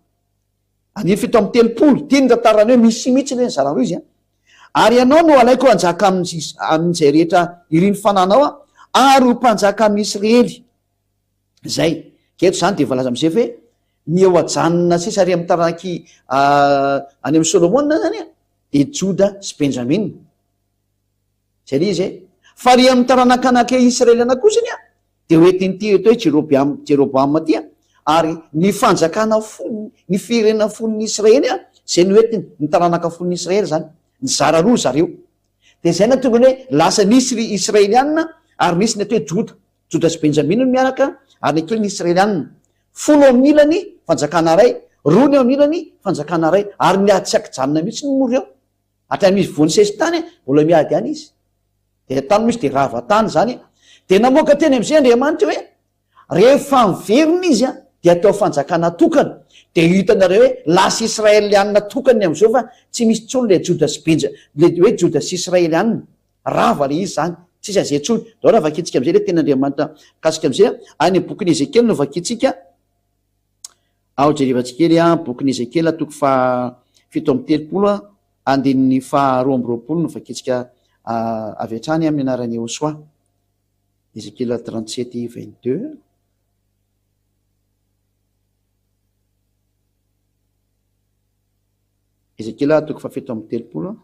9:30. Tiany tantarany hoe misy mihitsy le nizara roa izy. Ary ianao no alaiko anjaka amin'izay rehetra iriny fananao ary ho mpanjaka amin'ny Israely. Zay keto zany dia voalaza amin'izay hoe ny eo ajanona sesary amin'ny taranaky any amin'ny Solomona zany dia Joda sy Benjamina. Zay le izy. Fa ry amin'ny taranaka anaky Israeliana kosany dia hoentin'ity eto hoe Jeroboamy ty, ary ny fanjakana ny firenena 10 Israely zay ny hoentiny ny taranaka 10 Israely zany nizara roa zareo. Dia zay na tonga hoe lasa nisy Israelianina ary nisy ny atao hoe Joda sy Benjamina no miaraka, ary ny ny Israelianina 10 amin'ny ilany fanjakana ray, 2 eo amin'ny ilany fanjakana ray, ary miady tsy akijanona mihitsy no mora eo. Hatrany misy voany sesy tany mbola miady ihany izy. Dia tany misy dia rava tany zany. Dia namoaka teny amin'izay Andriamanitra hoe rehefa miverina izy dia atao fanjakana tokana. Dia hitanareo hoe lasa Israelianina tokany amin'izao, fa tsy misy tsony le Joda sy le hoe Joda sy Israelianina. Rava le izy zany, tsisy azay tsony. Dao raha vakitsika amin'izay le tena Andriamanitra kasika amin'izay any bokin'ny Ezekiel no vakitsika. Ao jerevantsika kely bokin'ny Ezekiel toko 7:30 andininy 2:20 no vakitsika avy hatrany amin'ny anaran'ny Hosoa. Ezekiel 37:22. Ezekiel toko 7:30.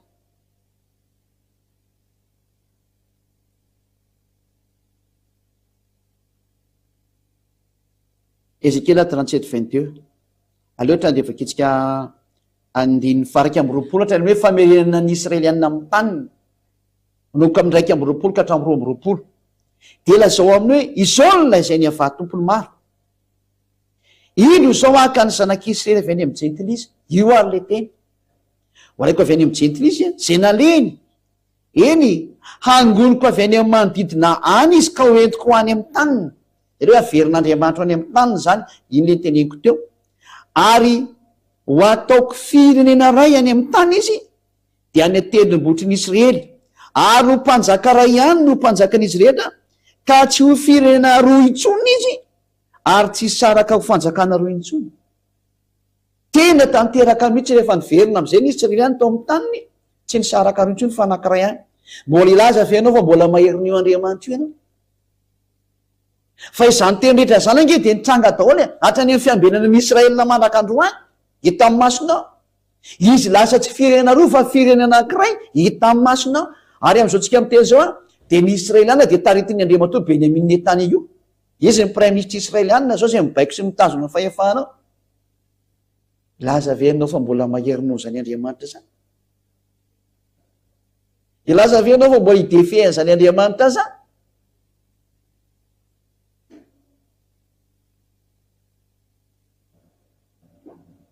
Ezekiel 37:22. Aleo trany dia vakitsika andiny faraiky ambyroapolo hatra ny hoe famerenana ny israelianina amin'ny taniny manomboka amin'ny raiky ambyroapolo ka hatramin'ny roa ambyroapolo de lazao aminy hoe izaolona izay ny avahatompony maro ino zao aka ny zanak'israely avy any amin'ny jentilisa io ary le teny hoaraiko avy any amin'ny jentilisa zay naleny eny hangoniko avy any amin'ny manodidina any izy ka hoentiko ho any amin'ny taniny zareo averin'andriamanitra any amin'ny taniny zany iny le teneniko teo ary ho ataoko firenena ray any amin'ny tany izy de any atendrombotriny Israely ary ho mpanjaka ray ihany no mpanjakan'izy rehetra ka tsy ho firenena roa intsony izy ary tsy saraka ho fanjakana roa intsony tena tanteraka mihitsy rehefa niverina am'izay ny Israely any tao amin'ny taniny tsy ny saraka roa intsony fa anankiray any mbola ilaza fe ianao fa mbola maherin'io Andriamanitra io ianao fa izany teny rehetra zany ange de nitranga daholo hatrany amin'ny fiambenana ny Israelina manakandroany hita amin'ny masonao izy lasa tsy firenena roa fa firenena anankiray hita amin'ny masonao ary am'izao tsika miteny zao de ny Israeliana de taritiny Andriamanitra Benyamin Netanyahu izy ny prime ministre Israeliana zao zay mibaiko sy mitazona fahefanao ilaza verinao fa mbola maherinao zany Andriamanitra zany ilaza verinao fa mbola idefehan zany Andriamanitra zany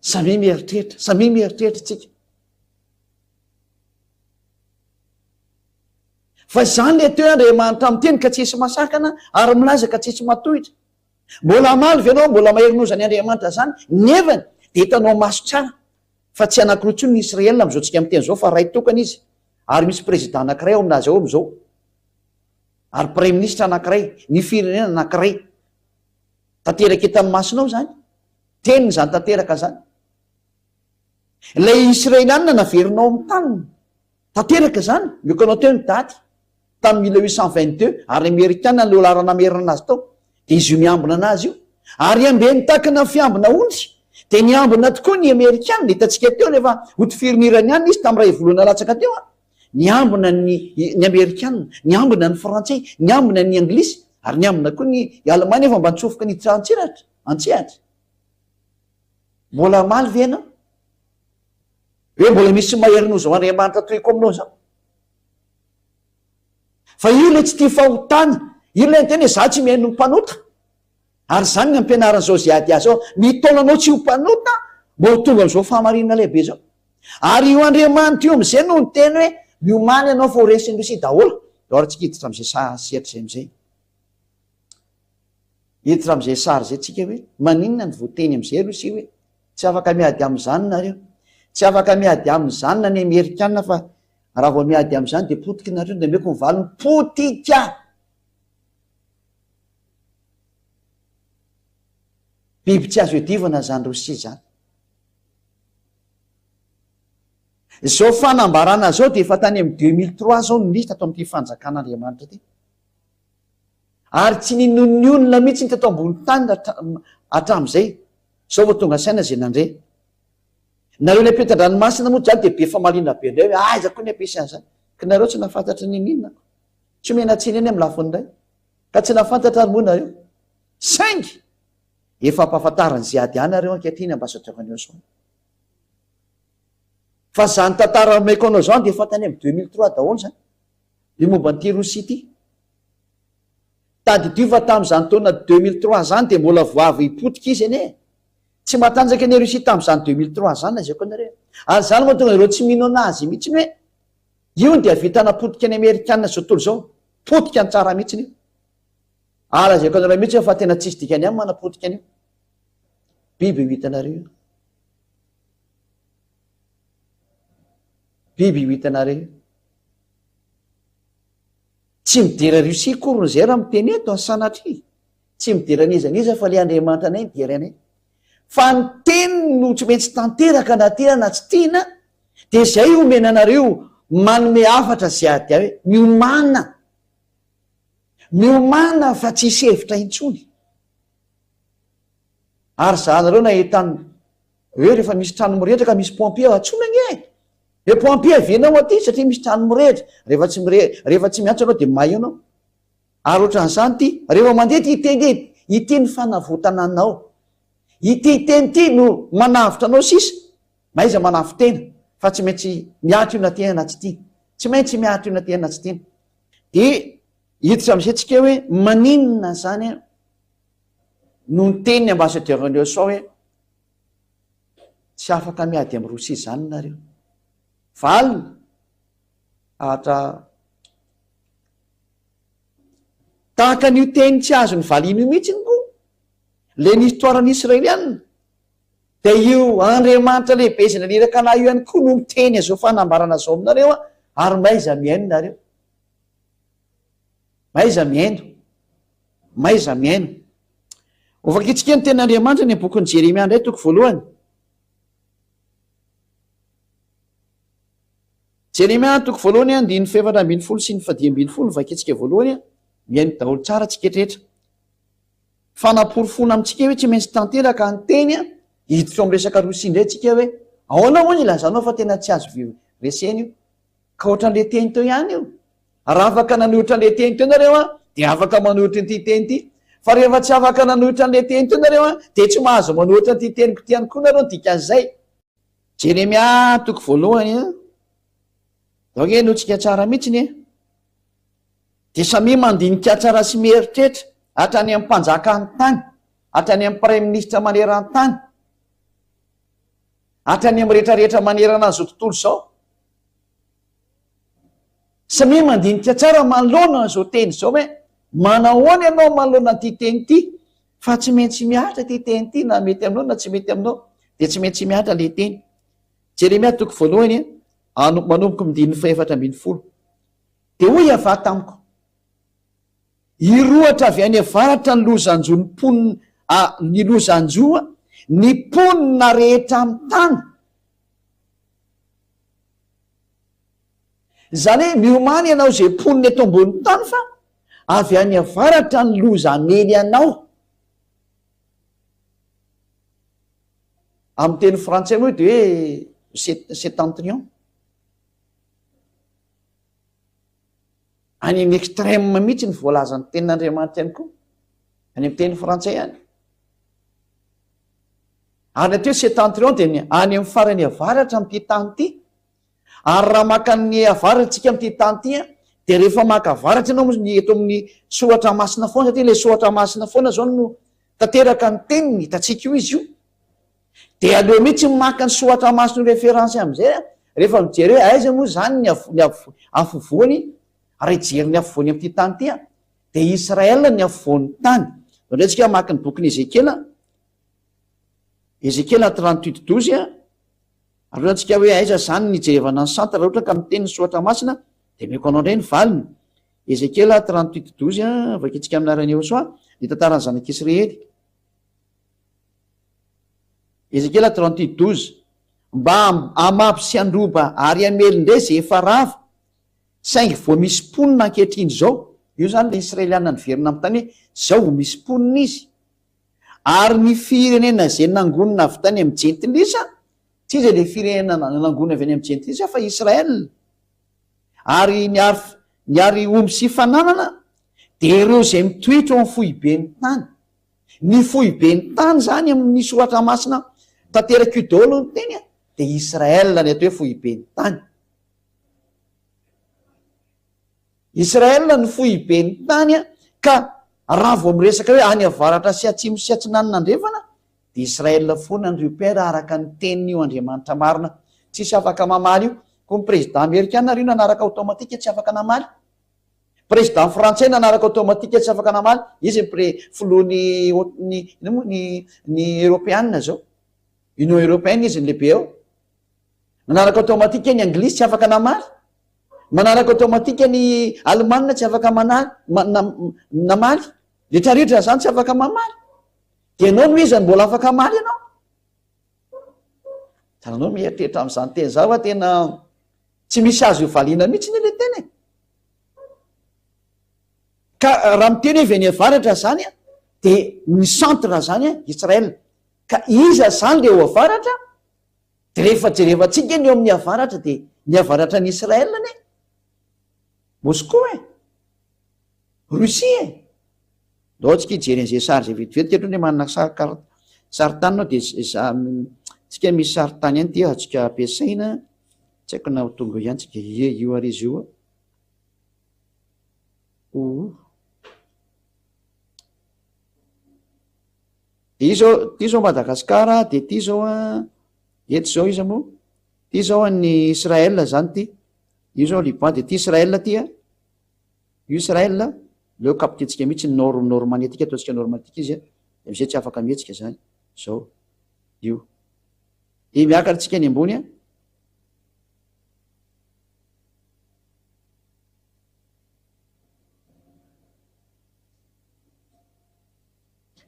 samy mieritreritra tsika fa zany le teo Andriamanitra amin'ny teny ka tsisy masakana ary milaza ka tsisy matohitra mbola maly venao mbola maherinao zany Andriamanitra zany nevany de hitanao maso tsara fa tsy anankiroa tsony ny Israelina am'izao tsika miteny zao fa ray tokana izy ary misy président anankiray ao aminazy ao am'izao ary premier ministre anankiray ny firenena anankiray tanteraka eto amin'ny masonao zany teniny zany tanteraka zany ilay Israeliana naverinao amin'ny taniny tanteraka zany miokanao teo ny daty tamin'ny 1822 ary Amerikana le olarana merina azy tao de izy io miambina anazy io ary ambeny takana fiambina ondry de niambina tokoa ny Amerikana le hitantsika teo rehefa hotifirnirany any izy tamin'ny ray volohana latsaka teo niambina ny Amerikana niambina ny Frantsay niambina ny Anglisy ary niambina koa ny Alemana efa mba nitsofoka ny antsehatra mbola maly vena hoe mbola misy maherinao zao Andriamanitra toyko aminao zao fa io le tsy tia fahotana io le tena za tsy mihaino mpanota ary zany ny ampianaran'izao zay ady azy ao mitaonanao tsy ho mpanota mbo tonga am'izao fahamarinana lehibe zao ary io Andriamanitra io am'izay no ny teny hoe miomany ianao fa ho resindrosi daholo ary tsika hiditra am'izay sehatra zay am'izay hiditra am'izay sary zay tsika hoe maninona ny voateny am'izay rosi hoe tsy afaka miady am'izany nareo tsy afaka miady am'izany na ny Amerikana fa raha vao miady am'izany de potika nareo de meko mivalony potika biby tsy azo edivana zany Rosia zany zao fanambarana zao de efa tany amin'ny 2003 zao no nisy tato amin'ity fanjakan'Andriamanitra ty ary tsy ninonionona mihitsy ny tato ambony tany hatram'izay zao vao tonga saina zay nandre nareo ny ampitan-dranomasina moa zany de be famalina be ndray hoe aiza koa ny ampiasana zany ka nareo tsy nafantatra ny ninona tsy mena tsiny any amin'ny lafiny ray ka tsy nafantatra ny moa nareo saingy efa ampahafantarany zay ady any nareo ankehitriny ambasatrovaneo zao fa zany tantara maiko anao zany de efa tany amin'ny 2003 daholo zany de momba nyity Rosia ity tady diova tam'izany taona 2003 zany de mbola voavy hipotika izy ane tsy matanjaka ny Rosia tam'izany 2003 zany lazaiko anareo ary zany moa tonga nareo tsy mino anazy mihitsy hoe io de avitana potika ny Amerikana zao tontolo zao potika ny tsara mihitsiny io lazaiko anareo mihitsy fa tena tsisy dikany any manapotika an'io biby ho hitanareo biby ho hitanareo tsy midera Rosia korony zay raha miteny eto any sanatry tsy midera nizaniza fa le Andriamanitra anay midera anay fa ny teny no tsy maintsy tanteraka naterana tsy tiana de zay omena anareo manome afatra zay ady hoe miomana fa tsisy hevitra intsony ary zanareo nahitany hoe rehefa misy trano mirehitra ka misy pompier atsona nge e pompier avenao aty satria misy trano mirehitra rehefa tsy miantso anao de may anao ary ohatran'izany ty rehefa mandeha ty iteny ity ny fanavotana anao ity teny ty no manavitra anao sisa maiza manafy tena fa tsy maintsy miatro io natena tsy tia, tsy maintsy miatro io natena tsy tiana. De hiditra am'izay tsika hoe maninona zany no ny teniny ambassadeur-neo sao hoe tsy afaka miady amy Rosia zany nareo, valina atra tahaka an'io teny tsy azo ny valiny io mihitsy ny ko le ny histoaran'ny israelianina. De io Andriamanitra lehibe izay naniraka anay io ihany koa no miteny azao fanambarana zao aminareo ary maiza miaino nareo, maiza miaino, maiza miaino. Ovakitsika ny ten'Andriamanitra ny bokin'ny Jeremia indray toko voalohany. Jeremia toko voalohany andiny 7:20 sy ny 10:20 vakitsika voalohany miaino daholo tsara tsiketrehetra. Fanaporofona amitsika hoe tsy maintsy tanteraka ny teny hiditra amin'ny resaka Rosia indray tsika hoe ahoana moa ny ilazanao fa tena tsy azo resena io ka ohatran'le teny teo ihany io. Raha afaka nanohitra an'le teny teo nareo de afaka manohitra nyity teny ity, fa rehefa tsy afaka nanohitra an'le teny teo nareo de tsy mahazo manohitra nyity teniko ty ihany koa nareo dikan'izay. Jeremia toko voalohany daoge notsika tsara mihitsiny de samy mandinika tsara sy mieritrehitra hatrany amin'ny mpanjaka ny tany, hatrany amin'ny prime ministre manerana ny tany, hatrany amin'ny rehetrarehetra manerana an'izao tontolo zao. Samy mandinika tsara manoloana zao teny zao hoe manahoana ianao manoloana ty teny ity fa tsy maintsy miatra ty teny ity na mety aminao na tsy mety aminao de tsy maintsy miatra le teny. Jeremia toko voalohany manomboka midiny 4:20 de hoy ava tamiko iroatra avy any avaratra ny lozanjo ny ponina ny lozanjoa ny ponina rehetra amin'ny tany. Zany hoe miomany ianao zay ponina eto ambon'ny tany fa avy any avaratra ny loza amely anao. Amin'ny teny frantsay moa de hoe septentrion. Any amin'ny extrême mihitsy ny voalazany tenin'Andriamanitra ihany koa any amin'ny teny frantsay ihany. Ary nateo septentrion de any amin'ny farany avaratra amin'ity tany ity. Ary raha maka ny avaratsika amin'ity tany ity de rehefa maka avaratra ianao ny eto amin'ny sohatra masina foana satria le sohatra masina foana zao no tanteraka ny teniny hitatsika io izy io. De aleo mihitsy maka ny sohatra masina référence am'izay rehefa mijery hoe aiza moa zany ny afovoany ary jery ny afovoany amin'ity tany ity de Israel ny afovoan'ny tany. Indray tsika maka ny bokin'ny Ezekiel 38:12 ary ohatsika hoe aiza zany nijerevana ny santa raha ohatra ka miteny ny sohatra masina de meko anao indray ny valiny. Ezekiel 38:12 vakitsika aminarany eo soa ny tantarany zanak'Israely. Ezekiel 38:12 mba amapy sy androba ary amely indray zay efa rava saingy vo misy ponina ankehitriny zao. Io zany le israeliana niverina amin'ny tany hoe zao misy ponina izy ary ny firenena zay nangonina avy tany amin'ny jentilisa tsy zay le firenena nangonina avy any amin'ny jentilisa fa Israel. Ary niary omby sy fananana de ireo zay mitoetra amin'ny fohiben'ny tany. Ny fohiben'ny tany zany amin'ny sohatra masina tanteraka io daholo ny teny de Israel ny atao hoe fohiben'ny tany. Israel ny fohiben'ny tany ka raha vao miresaka hoe any avaratra sy atsimo sy atsinanana andrefana de Israel foana ny repère araka ny teniny io Andriamanitra marina tsisy afaka mamaly io. Ko ny président américain io nanaraka automatika tsy afaka namaly, président frantsay nanaraka automatika tsy afaka namaly, izy filohan'ny ny européenne zao union européenne izy ny lehibe ao. Nanaraka automatika ny anglisy tsy afaka namaly, manaraka automatika ny Allemagne tsy afaka namaly, rehetrarehetra zany tsy afaka mamaly. De ianao no izany mbola afaka maly ianao. Tananao mieritreritra amin'izany teny zao tena tsy misy azo ivaliana mihitsy ny le teny. Ka raha miteny hoe veny avaratra zany de ny centre zany Israel. Ka iza zany le ho avaratra de rehefa jerevantsika ny eo amin'ny avaratra de ny avaratra ny Israel ne Moscou Russie dao tsika hijery an'izay sary zay vetivetika hatro ny manana sary tanina de tsika misy sarytany ihany ty atsika ampiasaina tsy haiko na tonga ihany tsika io ary izy io ty zao Madagasikara de ty zao a eto zao izy moa ty zao ny Israel zany ty io zao Liban de ty Israel ty a io Israel leo kapitentsika mihitsy normanetika ataotsika normanetika izy a de amizay tsy afaka mihetsika zany zao io i miakatra tsika ny ambony a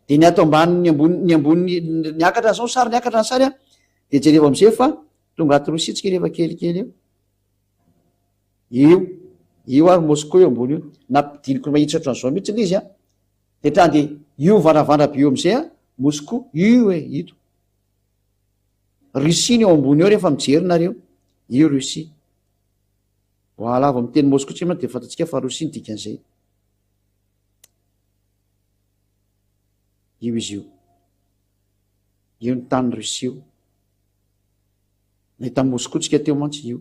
de ny ato ambany ny ambony niakatra zao sary niakatra ny sary a de jereva amizay fa tonga aty Rosia tsika rehefa kelikely io ary Moscou eo ambony io nampidiniko mahitsy ohatran'izao mihitsy izy a de trany de io varavara be eo amizay a Moscou io ito Rusia ny eo ambony eo rehefa mijery nareo io Rusia voilà vao miteny Moscou tsika de fantatsika fa Rosia ny dikan'izay io izy io ny tany Rusia io nahita Moscou tsika teo mantsy io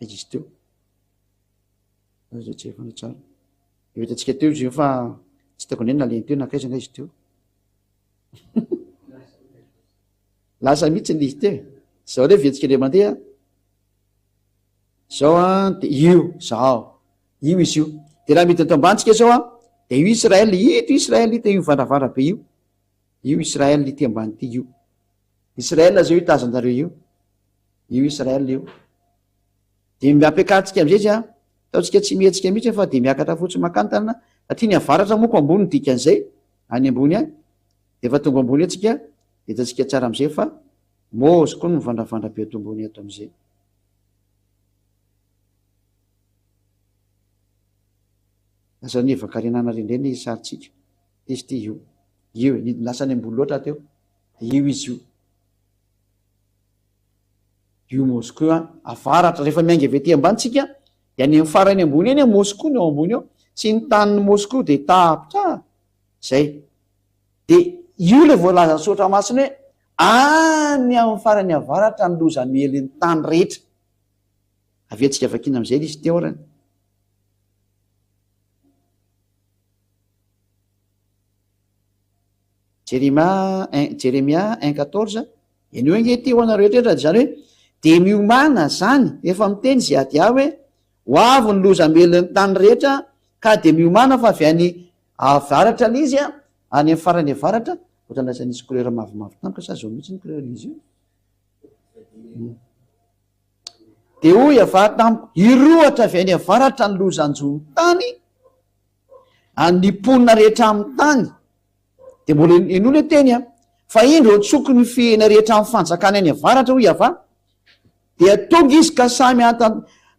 izy teo tsy efana tsara io hitatsika teo izy io fa tsy taiko ndray naleny teo nakaizana izy teo lasa mihitsy ny izy teo zao le vetsika le mandeha zao a de io izy io de raha mety ato ambantsika zao a de io Israel ito Israel ito io varavara be io Israel ity ambany ty io Israel zao io tazanjareo io Israel io de miampiakatsika amizay izy a ataotsika tsy mihetsika mihitsy fa de miakatra fotsy makantana satria ny avaratra moko ambony dikan'izay any ambony any de fa tonga ambony atsika de hitatsika tsara amizay fa mozy koa no vandravandra be ato ambony ato amizay lasa ny evakarenana rendreny sarytsika izy ty io lasa ny ambony loatra teo io izy io Moscou a avaratra rehefa miainga avy ety ambanitsika de any farany ambony eny Moscou ny ao ambony ao sy ny tanin'ny Moscou de tapitra zay de io le voalaza ny sotra masiny hoe any amin'ny farany avaratra ny loza mely ny tany rehetra avy atsika vakina amizay izy teo rany Jeremia 1:14 enio angety ho anareo etrehtra zany hoe de miomana zany efa miteny zay ady hoe ho avy ny loza mely ny tany rehetra ka de miomana fa avy any avaratra n'izy a any amin'ny farany avaratra ohatrany lasa nisy couleur mavomavo tampoka sa zao mihitsy ny couleur izy io de hoy avary tamiko irohatra avy any avaratra ny lozanjony tany any ponina rehetra amin'ny tany de mbola enolo teny a fa indro tsoko ny fihena rehetra amin'ny fanjakany any avaratra hoy ava de atonga izy ka samy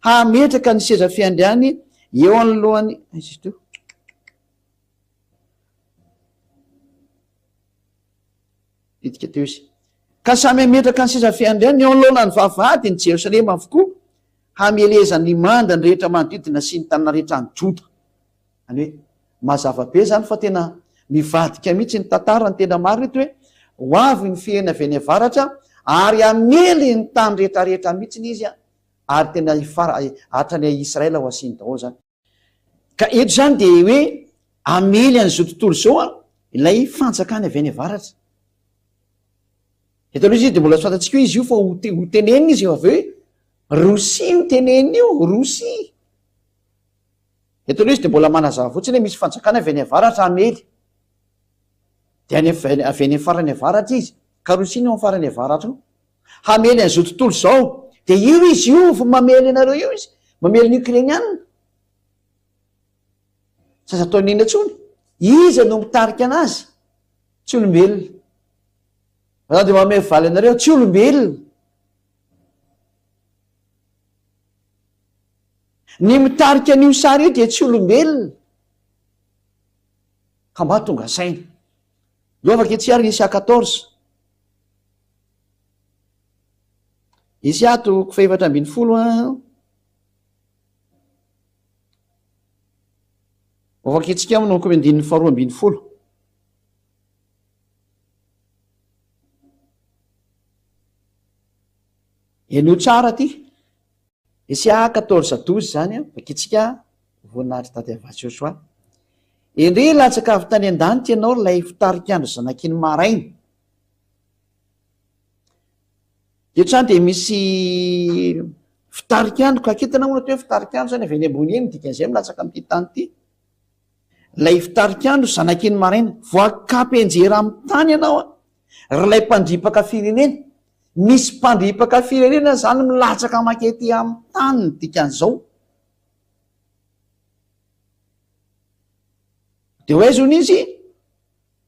hametraka ny seza fiandriany eo anylohany izy teo itika teo izy ka samy hametraka ny seza fiandriany eo anylohana ny vavahady ny Jerosalema avokoa hamelezany manda ny rehetra manodidina sy ny tanana rehetra ny Joda any hoe mazava-be zany fa tena mivadika mihitsy ny tantara ny tena maro reto hoe ho avy ny fihena avy any avaratra ary amely ny tany rehetrarehetra mihitsy ny izy a ary tena hatrany Israela ho asiny daholo zany ka eto zany de hoe amely an'izao tontolo zao a ilay fanjakany avy any avaratra eto aloha izy de mbola tsy fantatsika hoe izy io fa ho tenenina izy eo avy hoe Rosia ho tenenina io Rosia eto aloha izy de mbola manazava fotsiny hoe misy fanjakana avy any avaratra amely de avy any farany avaratra izy ka Rosia ny ao amin'ny farany avaratra io hamely an'izao tontolo zao de io izy io fa mamely anareo io izy mamely ny Ukrainiana sasa ataony nina tsony iza no mitarika anazy tsy olombelona zany de mamely valy anareo tsy olombelona ny mitarika an'io sary io de tsy olombelona ka mba tonga saina io afaka etsy ary Isia 14 Isia toko 4:10 afaka etsika aminao 2:12 eno tsara ty Esia 14:12 zany a vakitsika voninahitra tady Avasiosoa. Endre latsaka avy tany an-danitra ianao lay fitarikandro zanakiny maraina. Eotrany de misy fitarikandro ka kitana moa hoe fitarikandro zany avy eny ambony eny dikan'izay milatsaka amin'ity tany ity. Lay fitarikandro zanakiny maraina voakapy enjera amin'ny tany ianao a lay mpandripaka firenena. Misy mpandripaka firenena zany milatsaka makety amin'ny tany dikan'izao. De hoe zony izy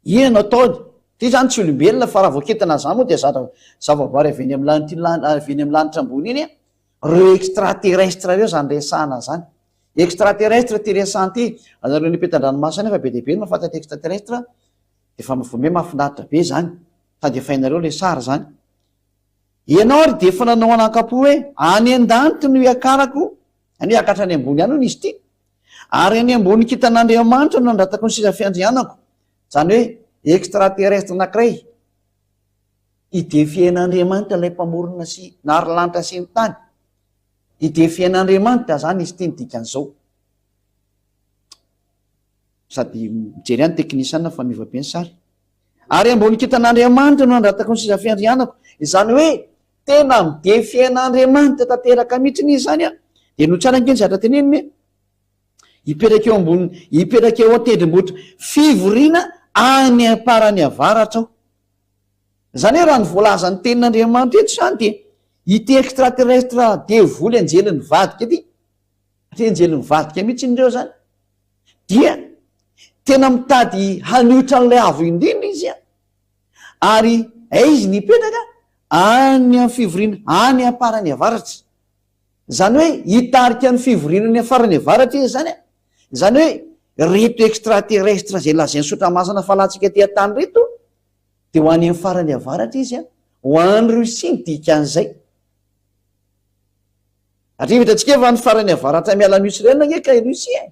ina ataony ty zany tsy olombelona fa raha voaketana zany moa de zavaboary avy eny amin'ny lanitra ambony iny reo extraterrestre reo zany resahana zany. Extraterrestre ty resahana ty anareo nipetan-dranomasina nefa be dia be no mahafantatra extraterrestre de fa vome mahafinaritra be zany tandefainareo le sary zany. Ianao ary de efa nanao anakapo hoe any an-danitra no iakarako any akatra any ambony any izy ty ary any ambony kitan'Andriamanitra no andratako ny sisa fiandrianako. Zany hoe extraterrestre anankiray idefian'Andriamanitra ilay mpamorona sy nary lanitra sy ny tany. Idefian'Andriamanitra zany izy ty ny dikan'izao. Sady mijery any teknisiana fa mivabe ny sary. Ary ambony kitan'Andriamanitra no andratako ny sisa fiandrianako. Izany hoe tena midefian'Andriamanitra tanteraka mihitsy izy zany a. De no tsara nkeny zatra teneniny hipetraka eo ambony hipetraka eo an-tendrombohitra fivoriana any aparany avaratra ao. Zany hoe raha ny voalazany tenin'Andriamanitra eto zany de ity extraterrestre de voly anjeliny vadika ety. Satria anjeliny vadika mihitsy indreo zany. Dia tena mitady hanohitra an'ilay avo indrindra izy a. Ary izy nipetraka any amin'ny fivoriana any aparany avaratra. Zany hoe hitarika ny fivoriana ny afarany avaratra izy zany a. Zany hoe reto extraterrestre zay lazainy sotramasana falantsika ty an-tany reto de ho any amin'ny farany avaratra izy a, ho any Rosia ny dikan'izay. Satria hitantsika efa ny farany avaratra miala ny Israel nge ka Rosia.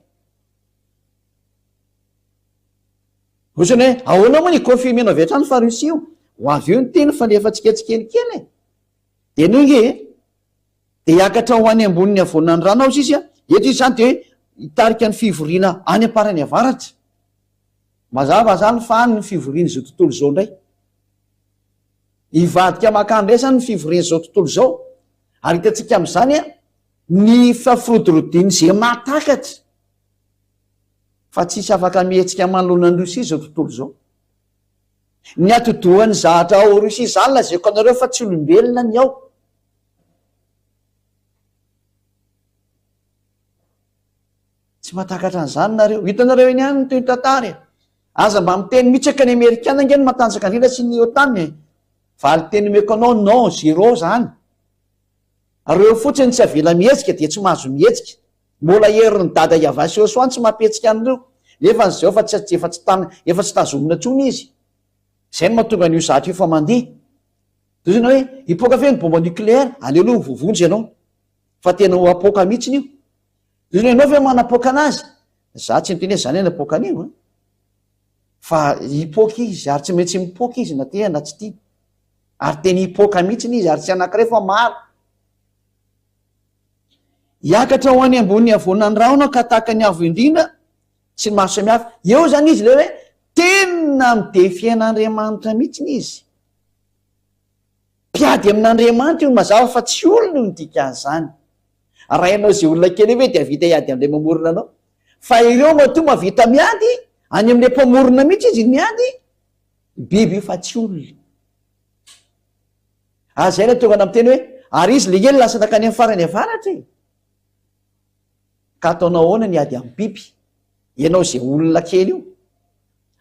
Ohatrany hoe ahoana moa ny confirmena avy hatrany fa Rosia io ho avy eo ny teny fa nefa tsikelikely de no nge de hiakatra ho any amboniny avonany rano ao izy a. Eto izy zany de hoe hitarika ny fivoriana any aparany avaratra. Mazava zany fa any ny fivoriana izao tontolo zao ndray. Hivadika makany ndray zany ny fivoriana izao tontolo zao. Ary hitantsika amin'izany a ny fafirodrodiny zay mahatakatra fa tsisy afaka mihetsika manoloana ny Rosia izao tontolo zao. Ny atodohan'ny zahatra ao Rosia zany lazaiko anareo fa tsy olombelona ny ao. Tsy mahatakatra an'izany nareo. Hitanareo eny ihany ny toy ny tantara. Aza mba miteny mihitsaka ny Amerikana nge ny matanjaka indrindra sy ny OTAN valy teny meko anao non zero zany. Reo fotsiny tsy avela mihetsika de tsy mahazo mihetsika. Mbola herin'ny dada Avasiosoa tsy mampetsika an'ireo. Nefa zao efa tsy tazomina tsony izy. Zay no mahatonga an'io zatra io fa mandeha. Toy hoe hipoaka fe ny bomba nucléaire aleoloha vovonjy ianao. Fa tena ho apoaka mihitsy io. Toy hoe ianao fe manapoaka anazy. Za tsy niteny zany napoaka an'io. Fa hipoaka izy ary tsy maintsy mipoaka izy na te na tsy tia. Ary tena hipoaka mihitsy izy ary tsy anankiray fa maro. Hiakatra ho any ambony avonany rano ka tahaka ny avo indrindra sy ny maro samihafa. Eo zany izy le hoe tena midefian'Andriamanitra mihitsy izy. Mpiady amin'Andriamanitra io mazava fa tsy olona no dikan'izany. Raha ianao zay olona kely hoe dia vita hiady amin'ilay mamorona anao. Fa ireo matoa mavita miady any amin'ilay mpamorona mihitsy izy miady biby io fa tsy olona. Zay no tonga amin'ny teny hoe ary izy le ely lasa nakany amin'ny farany avaratra e. Ka ataonao ahoana ny ady amin'ny biby? Ianao zay olona kely io.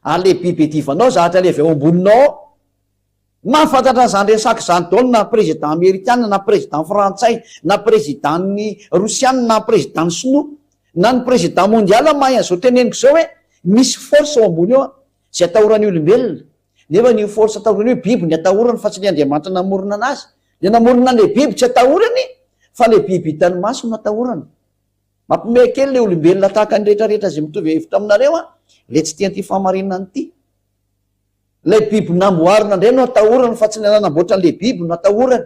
Ary le biby edivanao zahatra le avy ao amboninao. Mahafantatra zany resaka zany daholo na président américain na président frantsay na président ny rosiana na président ny sinoa na ny président mondial mahay an'izao teneniko zao hoe misy force ao ambony eo zay atahorany olombelona. Nefa ny force atahorany hoe biby ny atahorany fa tsy ny Andriamanitra namorona anazy. Le namorona le biby tsy atahorany fa le biby hitany maso no atahorany. Mampime kely le olombelona tahaka ny rehetrarehetra zay mitovy hevitra aminareo le tsy tian'ity famarinana ity. Le biby namboarina indray no atahorany fa tsy nanamboatra an'le biby no atahorany.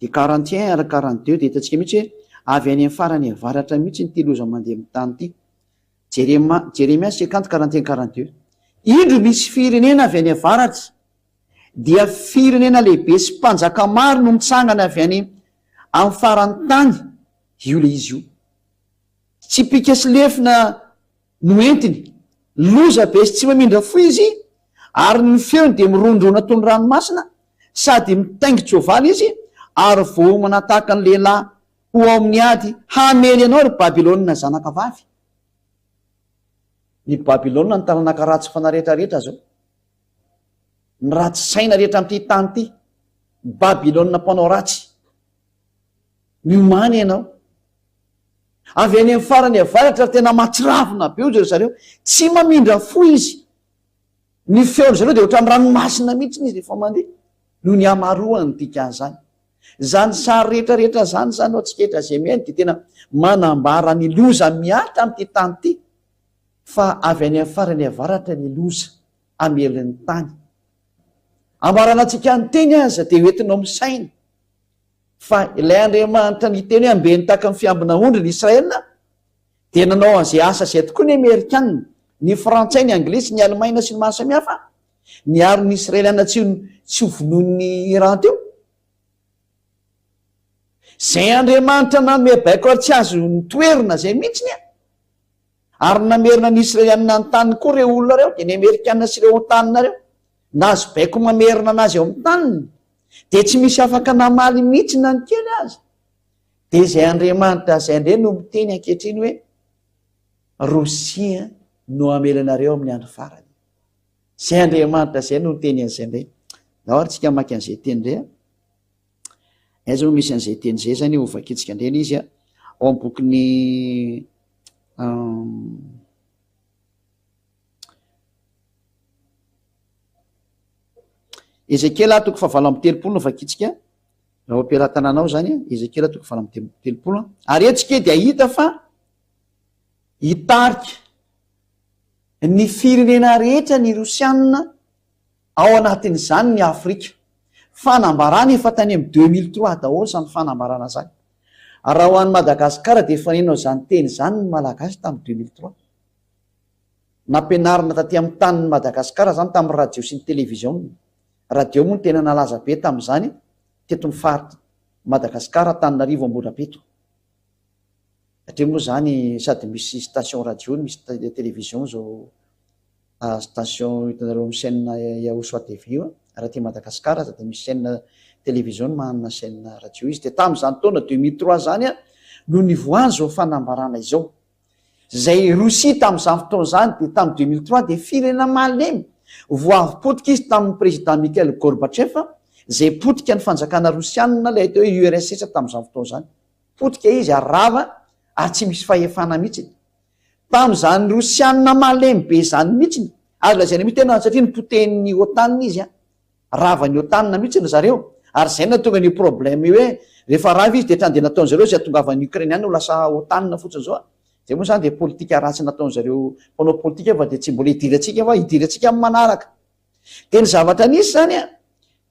de 41 ary 42 de hitantsika mihitsy hoe avy any amin'ny farany avaratra mihitsy ny tyloza mandeha amin'ny tany ity. Jeremia 50 41 42. Indro misy firenena avy any avaratra dia firenena lehibe sy mpanjaka maro no mitsangana avy any amin'ny farany tany. Io le izy io tsy pika sy lefina no entiny, loza be sy tsy mamindra fo izy, ary ny feony de mirondrona toy ny ranomasina, sady mitaingy tsovaly izy, ary vohomana tahaka ny lehilahy ho ao amin'ny ady hamely anao ry Babilôna zanaka vavy. Ny Babilôna ny taranaka ratsy fana rehetrarehetra zao, ny ratsy saina rehetra amin'ity tany ity, Babilôna mpanao ratsy. Miomany ianao avy any amin'ny farany avaratra tena matsiravina be ozy zareo, tsy mamindra fo izy, ny feony zareo de ohatran'ny ranomasina mihitsy izy rehefa mandeha, no ny amaroany dikan'izany. Zany sary rehetrarehetra zany ao tsiketra zay miainy de tena manambara ny loza miatra amin'ity tany ity, fa avy any amin'ny farany avaratra ny loza amelin'ny tany. Ambarana antsika ny teny aza de hoentinao misaina fa ilay Andriamanitra ny teny hoe ambeny tahaka ny fiambina ondry ny Israelina, de nanao an'izay asa zay tokoa ny Amerikanina, ny Frantsay, ny Anglisy, ny Alemaina sy ny maro samihafa, niaro ny Israeliana tsy ho vonoin'ny Iran teo. Zay Andriamanitra nanome baiko ary tsy azo nitoerina zay mihitsiny ary namerina ny Israeliana ny taniny koa reo olona reo, de ny Amerikanina sy reo tanina reo nazo baiko mamerina anazy eo amin'ny taniny, de tsy misy afaka namaly mihitsy na ny kely azy. De zay Andriamanitra zay ndre no miteny ankehitriny hoe Rosia no amelanareo amin'ny andro farany. Zay Andriamanitra zay no miteny an'izay ndre. Daholo tsika maka an'izay teny ndray. Aiza no misy an'izay teny zay zany ovakitsika ndreny izy ao amin'ny bokyny Ezekela toko 7:30 no vakitsika raha ampiaratananao zany. Ezekela toko 7:30 ary etsika dia hita fa hitarika ny firenena rehetra ny Rosianina ao anatin'izany ny Afrika. Fanambarana efa tany amin'ny 2003 daholo samy fanambarana zany. Raha ho an'ny Madagasikara de efa nenao zany teny zany ny malagasy tamin'ny 2003. Nampianarina taty amin'ny tanin'ny Madagasikara zany tamin'ny radio sy ny televizion. Radio moa ny tena nalaza be tamin'izany teto mifaritra Madagasikara, Antananarivo, Ambohidrapeto. Satria moa zany sady misy station radio, misy televizion zao station hitanareo amin'ny chaîne Yaoso TV io, raha ty Madagasikara sady misy chaîne televizion manana chaîne radio izy. De tamin'izany taona 2003 zany no nivoany zao fanambarana izao. Zay Rosia tamin'izany fotoana zany de tamin'ny 2003 de firenena malemy. Voavy potika izy tamin'ny président Mikhail Gorbatchev, zay potika ny fanjakana Rosianina ilay teo URSS tamin'izany fotoana zany. Potika izy arava ary tsy misy fahefana mihitsy. Tamin'izany Rosianina malemy be zany mihitsy, ary lazaina mihitsy tena satria nipotehin'ny OTAN izy rava ny OTAN mihitsy ny zareo, ary zay na tonga ny problème hoe rehefa rava izy de trany de nataony zareo zay atongavan'ny Ukrainiana ho lasa OTAN fotsiny zao. Zay moa zany de politika ratsy nataony zareo mpanao politika fa de tsy mbola hidirantsika fa hidirantsika amin'ny manaraka. De ny zavatra nisy zany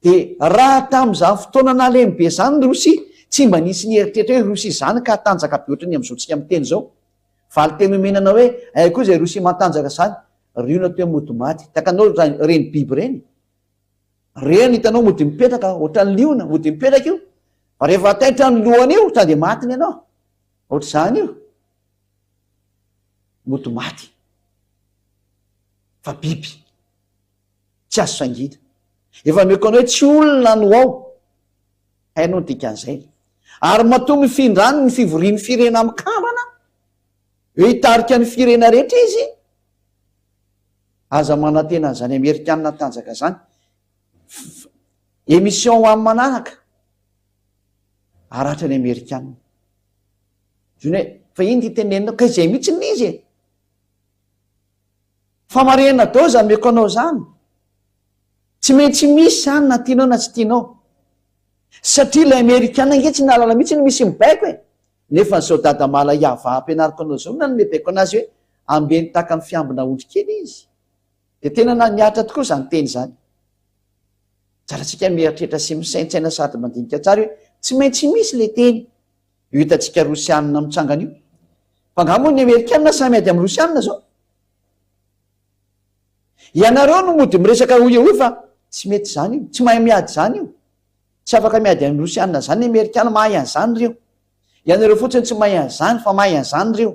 de raha tamin'izany fotoana nalemy be zany Rosia, tsy mba nisy ny eritreritra hoe Rosia zany ka tanjaka be ohatrany amin'izao tsika miteny zao. Valy teny omenana hoe ay koa zay Rosia matanjaka zany, riona teo mody maty. Takanao reny biby reny. Reny hitanao mody mipetraka, ohatran'ny liona, mody mipetraka io. Fa rehefa taitra ny lohany io, tonga de matiny ianao. Ohatr'izany io. Mody maty. Fa biby. Tsy azo sangina. Efa meko anao hoe tsy olona no ao. Hainao dikan'izay. Ary matoa mifindrany ny fivorian'ny firena mikambana. Hoe hitarika ny firena rehetra izy. Aza manantena zany Amerikanina tanjaka zany. Émission amin'ny manaraka. Aratra ny Amerikanina. Zany hoe fa iny ty tenenina ka izay mihitsy n'izy. Fa marena dao zany meko anao zany. Tsy maintsy misy zany na tianao na tsy tianao. Satria ilay Amerikanina nge tsy nalala mihitsy ny misy mibaiko e. Nefa ny saodada mala iava ampianariko anao zao na nomebaiko anazy hoe ambeny tahaka ny fiambina ondry kely izy. De tena na niatra tokoa zany teny zany. Tsara tsika mieritreritra sy misaintsaina sady mandinika tsara hoe tsy maintsy misy le teny io hitantsika rosianina mitsangana io fa ngamo ny amerikanina samy ady amin'ny rosianina zao ianareo no mody miresaka io fa tsy mety zany io tsy mahay miady zany io tsy afaka miady amin'ny rosianina zany ny amerikana mahay an'izany reo ianareo fotsiny tsy mahay an'izany fa mahay an'izany reo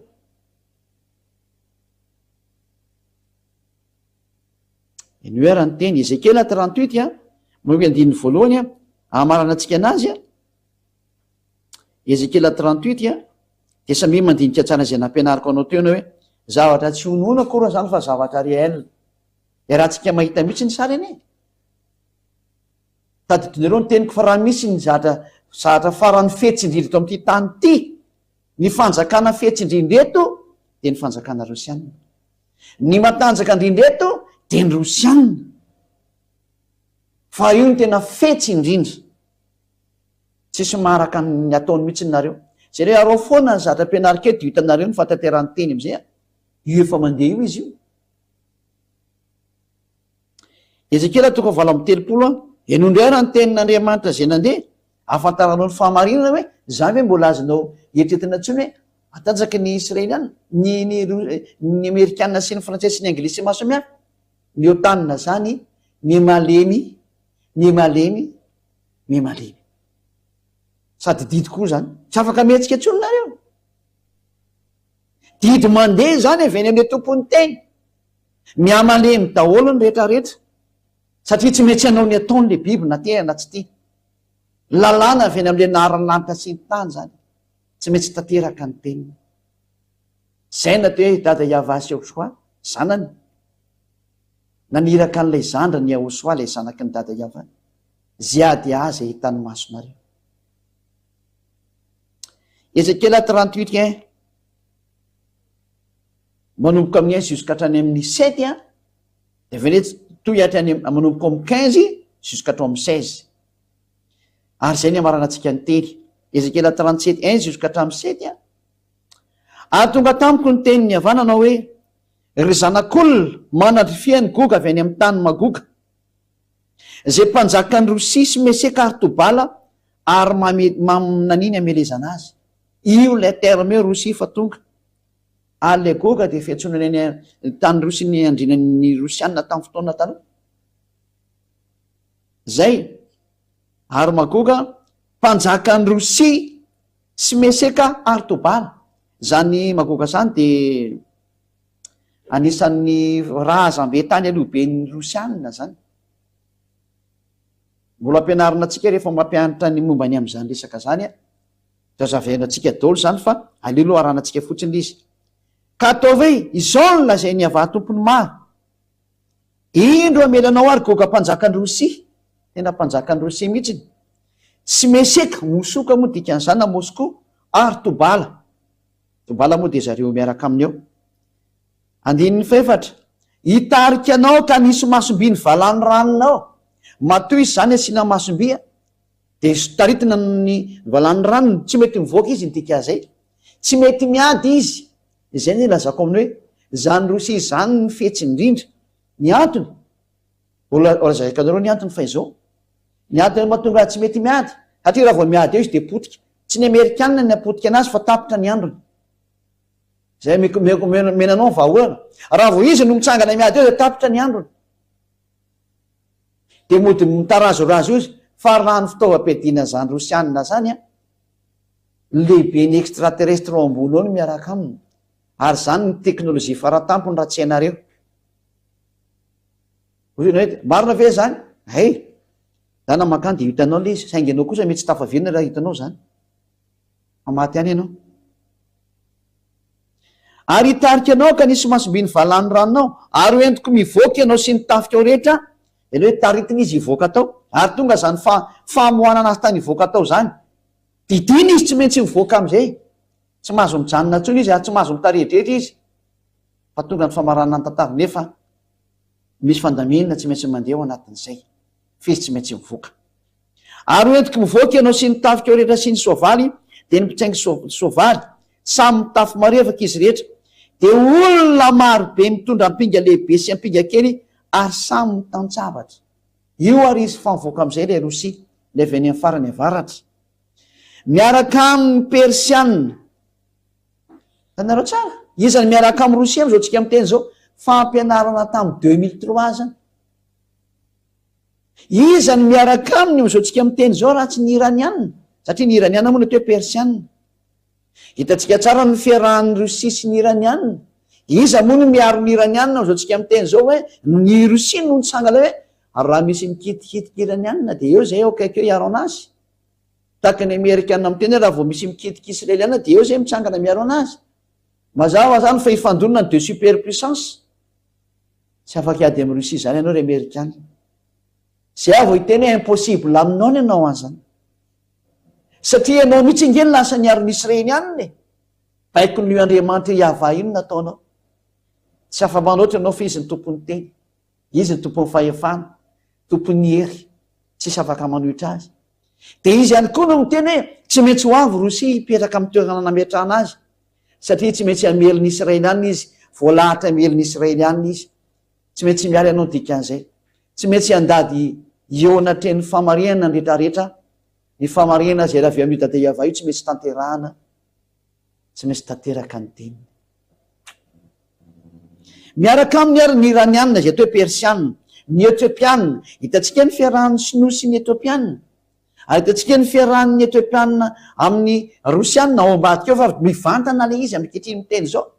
iny ny teny Ezekela 38 andininy voalohany amarana antsika anazy Ezekela 38 de samy mandinika tsara zay nampianariko anao teo hoe zavatra tsy honoina koa zany fa zavatra réel de raha tsika mahita mihitsy ny sara eny tadidinareo ny teniko fa raha misy ny zavatra farany fetsindrindry to amin'ity tany ity ny fanjakana fetsindrindry eto de ny fanjakana rosianina ny matanjaka indrindra eto de ny rosianina fa io ny tena fetsindrindra tsisy maharaka ny ataony mihitsy nareo zay re arao foana ny zavatra ampianarika eto hitanareo ny fataterany teny am'izay io efa mandeha io izy io Ezekela 9:30 enondrera ny tenin'Andriamanitra zay nandeha afantaranao ny fahamarinana hoe zany hoe mbola azonao eritretina ntsony hoe matanjaka ny israeliana ny amerikanina sy ny frantsay sy ny anglisy masamy hafa ny otanina zany mimalemy sady didy koa zany tsy afaka mihetsika ntsony nareo didy mandeha zany avy eny amin'ny tompony teny miamalemy daholo ny rehetrarehetra satria tsy metsy anao ny ataony le biby na terana tsy ty lalàna avy eny am'le naharanlanitra sy ny tany zany tsy metsy tanteraka ny teniny zay na te hoe dada Yahva sy Yahosoa zanany naniraka an'ilay zandra ny Yahosoa lay zanaky ny dada Yahva ziady azy hitany masonareo Ezekela 38 manomboka amin'ny 1 jusqu'hatrany amin'ny 7 de vene toy hatrany manomboka amin'ny 15 jusqu'hatrao amin'ny 16 ary zay ny amarana antsika ny teny Ezekela 37 1 jusqu'hatramin'ny 7 ary tonga tamiko ny tenin'ny havananao hoe ry zanak'olona manatry fiany goga avy any amin'ny tany magoga zay mpanjaka ny Rosia sy Meseka ary Tobala ary naniny amelezana azy io le terme Rosia fa tonga ary le goga de fiantsonany ny tany Rosia ny andrinan'ny rosianina tamin'ny fotoana taloha zay ary magoga mpanjaka ny Rosia sy Meseka ary Tobala zany magoga zany de anisan'ny razam-be tany alohabe ny rosianina zany mbola ampianarina atsika rehefa mampianatra ny momba ny am'izany resaka zany zazavaina atsika daholo zany fa aleloha arana atsika fotsiny izy ka ataovy izao ny lazay ny ava tompony maro indro amelanao ary goga mpanjaka ny Rosia tena mpanjaka ny Rosia mihitsiny sy Meseka mosoka moa dikan'izany na Moscou ary Tobala moa de zareo miaraka aminy eo andininy 4 hitarika anao ka nisy masomby ny valany ranonao matoy izy zany asiana masombia de taritina ny valany ranony tsy mety mivoaka izy nydika zay tsy mety miady izy zay ny lazako aminy hoe zany Rosia zany ny fetsindrindra ny antony olazaika anareo ny antony fa izao ny antony mahatonga tsy mety miady satria raha vao miady eo izy de potika tsy ny amerikanina ny apotika anazy fa tapitra ny androny zay menanao ny vahoana raha vao izy no mitsangana miady eo de tapitra ny androny de mody mitarazorazo izy fa raha ny fitaovam-piadiana zany rosianina zany lehibe ny extraterrestre ao ambony ao no miaraka aminy ary zany ny teknôlôjia faratampony raha tsy hainareo marina ve zany dana makany de hitanao le izy saingy anao kosa mety tsy tafavelona raha hitanao zany amaty any ianao ary hitarika anao ka nisy masomby ny valany ranonao ary hoentiko mivoaka ianao sy ny tafika ao rehetra elo hoe taritina izy hivoaka tao ary tonga zany famohanana azy tany hivoaka tao zany didiny izy tsy maintsy mivoaka am'izay tsy mahazo mijanona ntsony izy ary tsy mahazo mitarehdrehetra izy fa tonga ny famaranana ny tantara nefa misy fandaminana tsy maintsy mandeha ao anatin'izay fizy tsy maintsy mivoaka ary hoentiko mivoaka ianao sy ny tafika ao rehetra sy ny soavaly de ny mpitsaingy soavaly samy mitafy marevaka izy rehetra de olona maro be mitondra ampinga lehibe sy ampinga kely ary samy mitantsavatra io ary izy fa mivoaka am'izay le Rosia le avy any amin'ny farany avaratra miaraka amin'ny Persianina. Tanareo tsara, izany miaraka amin'ny Rosia am'izao tsika miteny zao, fampianarana tamin'ny 2003 zany. Izany miaraka aminy am'izao tsika miteny zao raha tsy ny iranianina, satria ny iranianina moa ny atao hoe Persianina. Hitantsika tsara ny fiarahan'ny Rosia sy ny iranianina. Iza moa no miaro ny iranianina am'izao tsika miteny zao hoe ny Rosia no nitsangana hoe raha misy mikitikitika iranianina dia eo zay eo akaiky eo hiaro anazy. Tahaka ny Amerikanina miteny raha vao misy mikitika israeliana dia eo zay mitsangana miaro anazy. Mazava zany fa ifandonana ny deux superpuissance. Tsy afaka ady amin'ny Rosia zany ianao ry Amerikanina. Zay avy iteny hoe impossible aminao ny ianao an'izany. Satria ianao mihitsy nge ny lasa niaro ny israelianina e. Baiko ny Andriamanitra Yahva ino nataonao. Tsy afa-manoatra ianao fa izy ny tompony teny, izy ny tompony fahefana, tompony hery, tsisy afaka manohitra azy. Dia izy ihany koa no miteny hoe tsy maintsy ho avy Rosia hipetraka amin'ny toerana nametrahana azy, satria tsy maintsy hamely ny israelianina izy, voalahatra hamely ny israelianina izy. Tsy maintsy miala ianao dikan'izay. Tsy maintsy handady eo anatrehan'ny famarinana ny rehetrarehetra. Ny famarinana zay raha avy amin'ny Dada Yahva io tsy maintsy tanterahana, tsy maintsy tanteraka ny teniny. Miaraka amin'ny ary iranianina zay atao hoe Persianina, ny Etiopianina, hitantsika ny fiarahan'ny Sinoa sy ny Etiopianina. Ary hitantsika ny fiarahan'ny Etiopianina amin'ny Rosianina ao ambadika eo fa mivantana le izy ankehitriny miteny zao.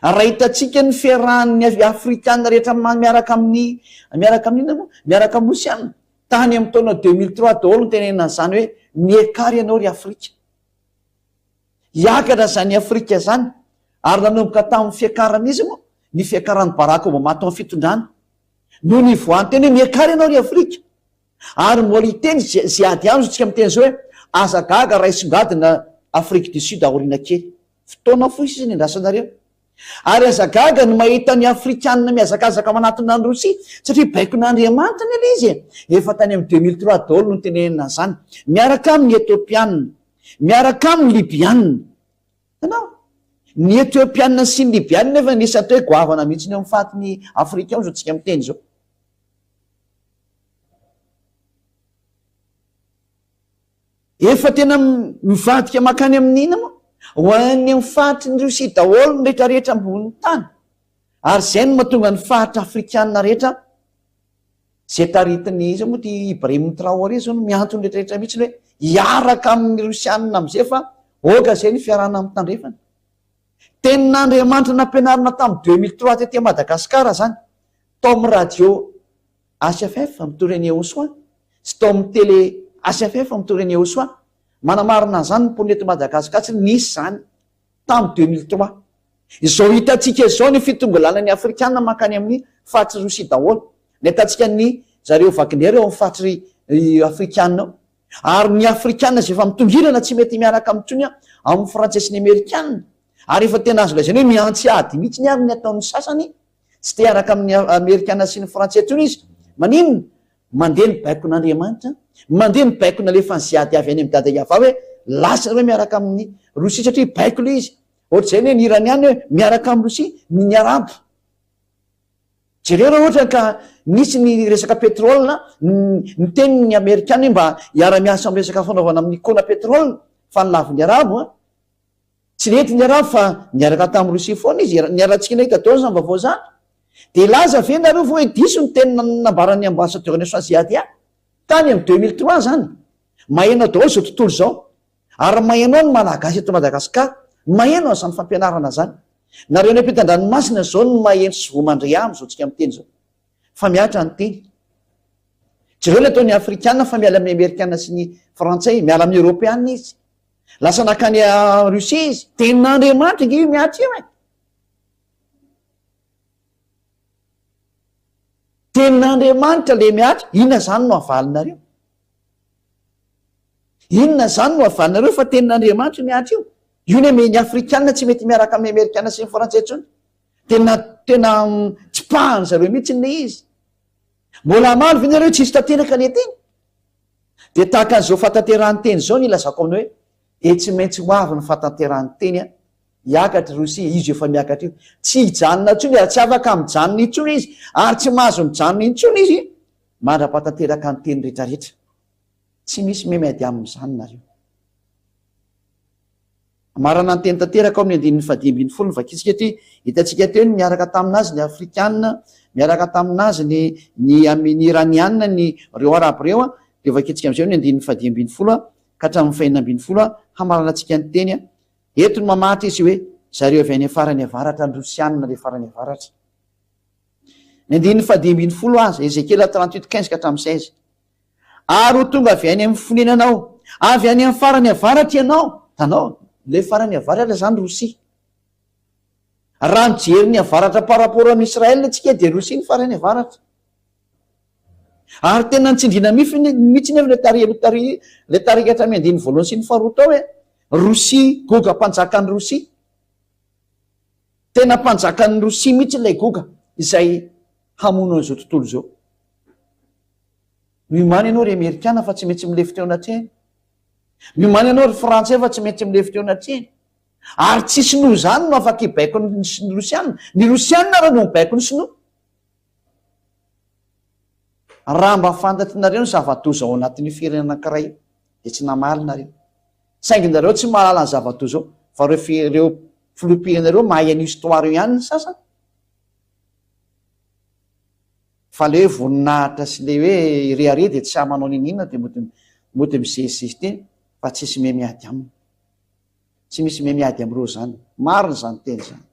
Raha hitantsika ny fiarahan'ny Afrikanina rehetra miaraka amin'ny Rosianina tany amin'ny taona 2003 daholo ny tenenina zany hoe miekary ianao ry Afrika. Hiakatra zany Afrika zany. Ary nanomboka tamin'ny fiakarana izy moa, ny fiakaran'ny Barack Obama tao amin'ny fitondrana, no ny voany teny hoe miakary ianao ry Afrika. Ary mbola hiteny zay ady andro tsika miteny zao hoe aza gaga raha isongadina Afrique du Sud aoriana kely. Fotoana fotsy izy ny andrasanareo. Ary aza gaga ny mahita ny Afrikanina mihazakazaka manatona ny Rosia, satria baikon'Andriamanitra ny ilay izy. Efa tany amin'ny 2003 daholo no tenenina zany. Miaraka amin'ny Etiopianina, miaraka amin'ny Libianina. Tanao? Ny Etiopianina sy ny Libianina efa nisy atao hoe goavana mihitsy ny amin'ny fatin'ny Afrika ao zao tsika miteny zao. Efa tena mivadika makany amin'ina moa, ho any amin'ny faritry ny Rosia daholo ny rehetrarehetra ambonin'ny tany. Ary zay no mahatonga ny faritra Afrikanina rehetra zay taritiny izy moa ty Ibrahim Traoré zao no miantony rehetrarehetra mihitsy hoe hiaraka amin'ny Rosianina am'izay fa oka zay ny fiarahana amin'ny tandrefana. Tenin'Andriamanitra nampianarina tamin'ny 2003 tety Madagasikara zany, tao amin'ny radio HFF amin'ny Touré Soa sy tao amin'ny télé HFF amin'ny Touré Soa, manamarina zany ny mponety Madagasikara tsy nisy zany tamin'ny 2003. Izao hitantsika izao ny fitongalanan'ny Afrikanina makany amin'ny faritry Rosia daholo. Ny hitantsika ny zareo Wagner eo amin'ny faritry Afrikanina ao. Ary ny Afrikanina zay efa mitongirana tsy mety miaraka amin'itsony amin'ny Frantsay sy ny Amerikanina. Ary efa tena azo lazaina hoe miantsy ady mihitsy ny ary ny ataon'ny sasany, tsy te hiaraka amin'ny Amerikanina sy ny Frantsay intsony izy. Maninona? Mandeha ny baikon'Andriamanitra, mandeha ny baikona le fanzy ady avy any amin'ny Dada Yahva hoe lasa hoe miaraka amin'ny Rosia satria baiko le izy. Ohatr'izay hoe ny iraniana hoe miaraka amin'ny Rosia ny arabo. Jereo raha ohatra ka nisy ny resaka petrolina, ny tenin'ny Amerikanina mba hiara-miasa amin'ny resaka fanaovana amin'ny kona petrolina fa nilavy arabo. Tsy nety ny arabo fa niaraka tamin'ny Rosia foana izy, niarantsika nahita daholo zany vaovao zany. Dia laza ve nareo vo hoe diso ny teny nambaran'ny ambassadeur ny Swaziadia tany amin'ny 2003 zany. Maheno daholo zao tontolo zao. Ary maheno ny malagasy eto Madagasikara, maheno an'izany fampianarana zany. Nareo ny ampitan-dranomasina zao no maheno sy vomandria am'izao tsika miteny zao. Fa miatra ny teny. Jereo le ataon'ny Afrikanina fa miala amin'ny Amerikanina sy ny Frantsay, miala amin'ny Europeanina izy. Lasa nakany Rosia izy, tenin'Andriamanitra nge io miatra io e. Tenin'Andriamanitra le miatra, inona zany no avalinareo? Inona zany no avalinareo fa tenin'Andriamanitra miatra io? Io ny Afrikanina tsy mety miaraka amin'ny Amerikanina sy ny Frantsay intsony. Tena tsy pahany zareo mihitsy le izy. Mbola maro ve nareo tsisy tanteraka le teny? Dia tahaka an'izao fatanterahany teny zao ny ilazako aminy hoe tsy maintsy ho avy ny fatanterahany teny hiakatra Rosia, izy efa miakatra io. Tsy hijanona intsony, ary tsy afaka mijanona intsony izy, ary tsy mahazo mijanona intsony izy mandrapatanteraka ny teny rehetrarehetra. tsy misy memiady amin'izany nareo. Marana ny teny tanteraka ao amin'ny andininy fadimy ambin'ny folo ny vakitsika ty hitantsika teo ny miaraka taminazy ny afrikanina, miaraka taminazy ny iranianina ny reo arabo reo a, de vakitsika am'izay ny andininy fadimy ambin'ny folo ka hatramin'ny fahinina ambin'ny folo hamarana antsika ny teny entony mamatra izy hoe zareo avy any farany avaratra ny rosianina le farany avaratra. Ny andininy fadimy ambin'ny folo aza Ezekela 38:15 ka hatramin'ny 16 ary ho tonga avy any amin'ny fonenanao, avy any amin'ny farany avaratra ianao, tanao le farany avaratra zany Rosia. Raha mijery ny avaratra par rapport amin'ny Israel tsika de Rosia ny farany avaratra. Ary tena nitsindrina mihitsy nefa le tarikatra amin'ny andininy voalohany sy ny faharoa tao hoe Rosia, goga mpanjakan'ny Rosia. Tena mpanjakan'ny Rosia mihitsy ilay goga izay hamono an'izao tontolo zao. Mimany ianao ry Amerikana fa tsy maintsy milefy teo anatrehany. Mimany ianao ry Frantsay fa tsy maintsy milefy teo anatrehany. Ary tsy sinoa zany no afaka hibaiko ny Rosianina. Ny Rosianina raha no mibaiko ny sinoa. Raha mba fantatrinareo ny zava-doza ao anatin'ny firenena anankiray de tsy namaly nareo. Saingy nareo tsy mahalala ny zava-doza ao fa reo filopianareo mahay ny histoire ihany ny sasany. Fa le hoe voninahitra sy le hoe rehare de tsy amanao ninina de mody mizezizezy teny fa tsisy memiady aminy. Tsy misy memiady am'reo zany. Marina zany teny zany.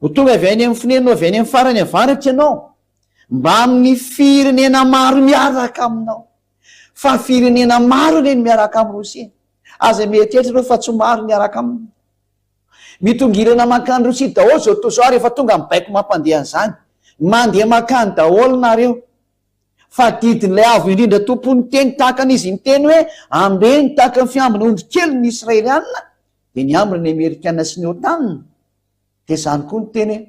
Ho tonga avy any amin'ny fonenanao, avy any amin'ny farany avaratra ianao, mba amin'ny firenena maro miaraka aminao. Fa firenena maro le ny miaraka amin'ny Rosia. Aza mieritreritra reo fa tsy maro miaraka aminy. Mitongirana makany Rosia daholo zao toa rehefa tonga mibaiko mampandeha an'izany. Mandeha makany daholo nareo. Fa didin'ilay avo indrindra tompony teny tahaka n'izy ny teny hoe ambeny tahaka ny fiambina ondry kely ny Israelianina de ny ambina ny Amerikana sy ny OTAN. De zany koa ny teny hoe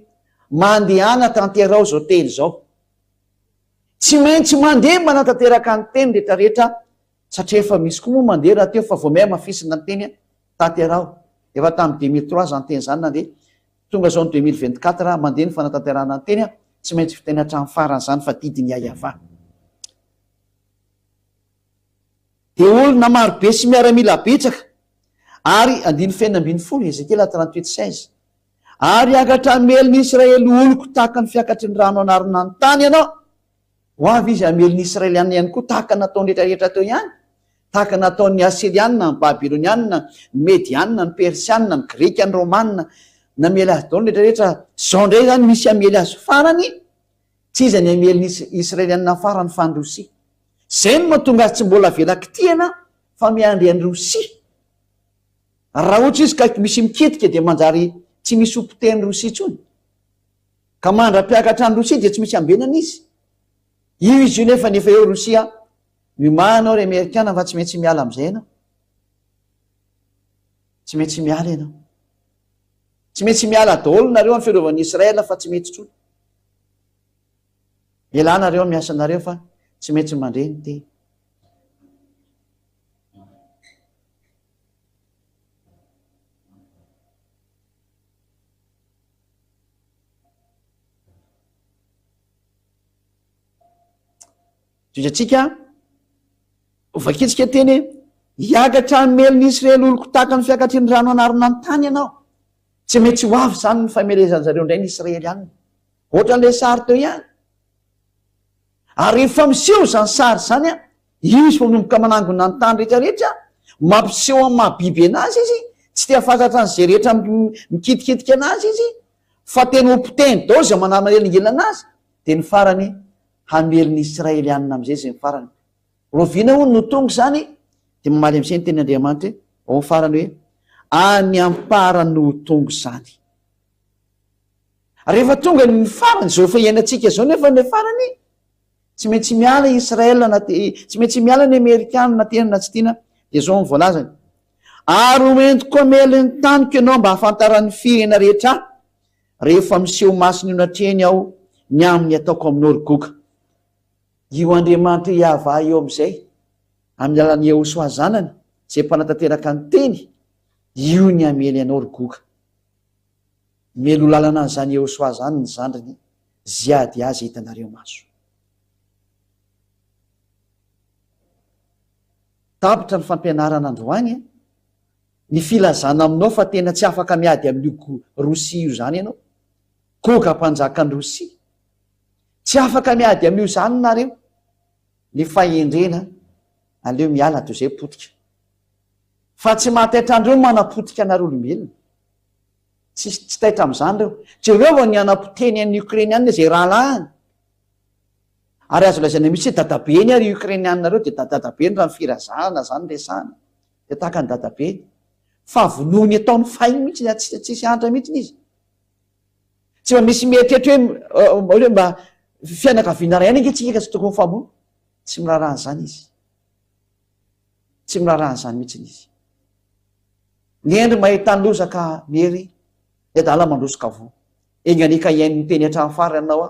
mandehana tanterao zao teny zao. Tsy maintsy mandeha manatanteraka ny teny rehetrarehetra satria efa misy koa moa mandeha raha teo fa vao mehy mafisina ny teny tanterao. Efa tamin'ny 2003 zany teny zany nandeha. Tonga zao ny 2024 mandeha ny fanatanterana ny teny tsy maintsy fiteny hatramin'ny farany zany fa didiny iayava. De olona marobe sy miaramila betsaka ary andiny fahinina ambin'ny folo Ezekela 38:16 ary akatra ameliny Israely oloko tahaka ny fiakatry ny rano anarina ny tany ianao. Ho avy izy ameliny Israelianina ihany koa tahaka nataony rehetrarehetra teo ihany, tahaka nataon'ny Asirianina, ny Babilonianina, ny Medianina, ny Persianina, ny Greka, ny Romanina, namely azy daony rehetrarehetra. Zao ndray zany misy amely azy farany, tsy izy ny ameliny Israelianina farany fa ny Rosia. Zay no mahatonga azy tsy mbola velakitiana fa miandry any Rosia. Raha ohatra izy ka misy miketika de manjary tsy misy ompiteny Rosia tsony. Ka mandra-piakatra ny Rosia de tsy misy ambenana izy. Io izy io nefa eo Rosia, mimanao ry Amerikana fa tsy maintsy miala am'izay ianao. Tsy maintsy miala ianao. Tsy maintsy miala daholo nareo amin'ny fiarovany Israela fa tsy mety tsony. Elanareo miasa nareo fa tsy maintsy mandreny teny. Tozatsika vakitsika teny hiakatra ameliny Israely oloko tahaka ny fiakatry ny rano anarina ny tany ianao. Tsy maintsy ho avy zany ny famelezany zareo indray ny Israely ihany. Ohatran'ilay sary teo ihany. Ary rehefa miseho zany sary zany io izy manomboka manangona ny tany rehetrarehetra, mampiseho amin'ny mahabiby anazy izy, tsy te hafantatra an'izay rehetra mikitikitika anazy izy, fa teny ompiteny dao zay manamanelingelina anazy, de ny farany hameliny Israelianina am'izay zay ny farany. Roviana hono no tonga zany, de mamaly am'izay ny teny Andriamanitra ao farany hoe any amparany no tonga zany. Rehefa tonga ny farany zao efa iainantsika zao nefa ny farany tsy maintsy miala Israel tsy maintsy miala ny Amerikana na tena na tsy tiana de zao ny voalazany. Ary hoentiko amely ny taniko ianao mba hafantaran'ny firena rehetra rehefa miseho masiny io natreny aho ny amin'ny ataoko amin'ny origoka. Io Andriamanitra iava eo am'izay amin'ny alan'ny Ehosoa zanany zay mpanatanteraka ny teny, io ny amely anao origoka. Melo lalana an'izany Ehosoa zany ny zandriny ziady azy hitanareo maso. tapitra ny fampianarana androany ny filazana aminao fa tena tsy afaka miady amin'io Rosia io zany ianao, goga mpanjakany Rosia, tsy afaka miady amin'io zany nareo, ny fahendrena aleo miala toy izay potika, fa tsy mahataitra andreo manapotika anareo olombelona, tsy taitra amin'izany reo, Jereva ny anapoteny an'ny Ukrainianina zay rahalahiny, ary azo lazaina mihitsy hoe dadabe ny ary Ukrainianina reo dia dadabe ny raha ny firazana zany resahana, dia tahaka ny dadabe, fa vonoany ataony fainy mihitsy tsisy antra mihitsy izy, tsy mba misy mieritreritra hoe mba fianakaviana ray ihany ankehitrika ka tsy tokony famono, tsy miraharaha zany izy, tsy miraharaha zany mihitsy izy. Ny endry mahita ny lozaka mery ny adala mandrosoka vo, enganika iainy ny teny hatramin'ny farany ianao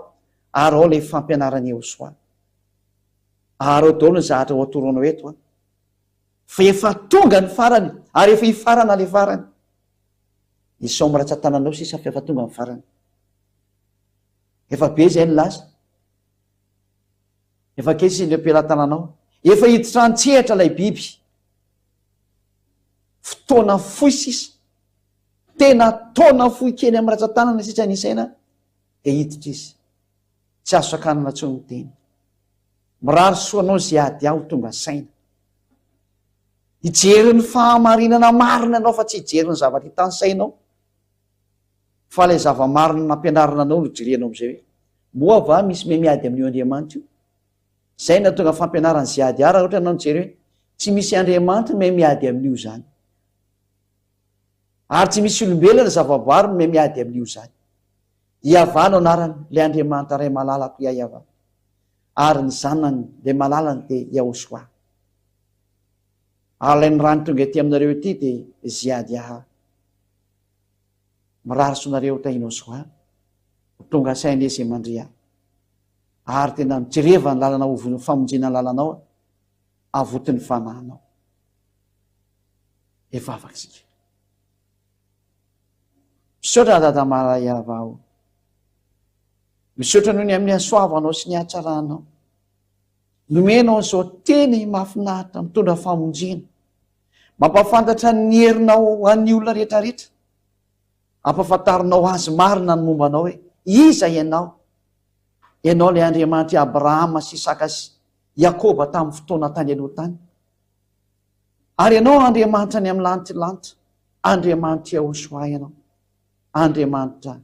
ary ao ilay fampianarany Iosoa, ary ao daholo ny zahatra ho atoronao eto fa efa tonga ny farany ary efa hifarana le farany, isao miratsan-tananao sisa fa efa tonga ny farany, efa be zay ny lasa, efa kely le ampelantananao, efa hiditra an-tsehatra ilay biby, fotoana fohy sisa, tena taona fohy kely amin'ny ratsan-tanana sisa ny saina dia hiditra izy, tsy azo sakanana tsony ny teny, mirary soanao zay ady aho tonga saina, hijery ny fahamarinana marina anao fa tsy hijery ny zavatra hitany sainao, fa ilay zava-marina nampianarana anao no jerenao amin'izay hoe moa va misy miady amin'io Andriamanitra io, zay na tonga fampianarana zay ady ara, ohatra anao nijery hoe tsy misy Andriamanitra miady amin'io zany, ary tsy misy olombelona zava-boary no miady amin'io zany, Iavana anarany le Andriamanitra ray malalako Iava, ary ny zanany le malalany dia Iaosoa, ary ny rano tonga ety aminareo ety dia Ziadiaha, mirary sonareo ta Inosoa, tonga saina izy mandria, ary tena mijereva ny lalana ovony famonjena ny lalanao, avotiny fanahinao, efa afaka sika. Misaotra dada mara Iava ao, misaotra noho ny amin'ny hasoavanao sy ny hatsaranao, nomenao izao teny mahafinaritra mitondra famonjena, mampafantatra ny herinao an'ny olona rehetrarehetra, ampafantarinao azy marina ny mombanao hoe iza ianao, ianao ilay Andriamanitra Abrahama sy Isaka sy Iakoba tamin'ny fotoana tany aloha tany, ary ianao Andriamanitra ny amin'ny lanitra, Andriamanitra Iaosoa ianao, Andriamanitra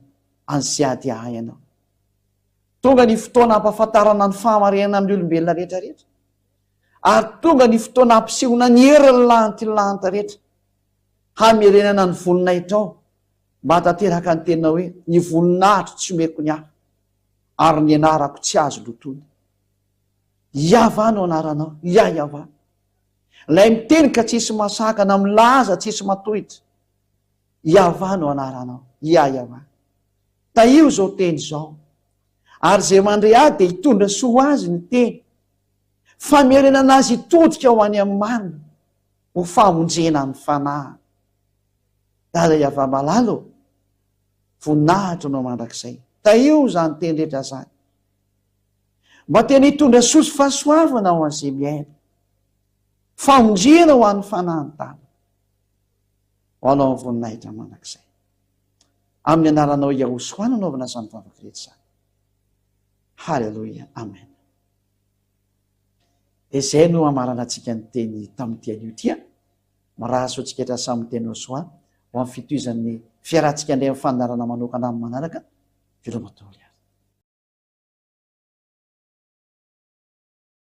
any Ziadiaha ianao. Tonga ny fotoana ampafantarana ny fahamarinana amin'ny olombelona rehetrarehetra, ary tonga ny fotoana ampisehoana ny herin'ny lanitra rehetra, hamerenana ny voninahitra mba hatateraka ny tenao hoe ny voninahitro tsy omeko ny ahy, ary ny anarako tsy azo lotony. Iava no anaranao, Iava. Ilay miteny ka tsisy masakana, milaza tsisy matohitra, Iava no anaranao, Iava. Taio zao teny zao, ary zay mandray ahy dia hitondra soa azy ny teny, famerenana azy hitodika ho any amin'ny marina, ho famonjena ny fanahy. Dada Iava malalo, voninahitra no mandrakizay, taio zany teny rehetra zany, mba tena hitondra soa sy fahasoavana ho an'izay miaina, famonjena ho an'ny fanahy tany, ho anao ny voninahitra mandrakizay. Amin'ny anaranao Iaosoa nanaovana izany vavaka rehetra izany. Halleluia, amen. Izay no amarana antsika ny teny tamin'ity anio tia, maraso antsika rehetra samy teny Iosoa ho amin'ny fitohizan'ny fiarantsika indray amin'ny fandarana manokana amin'ny manaraka, velomatory.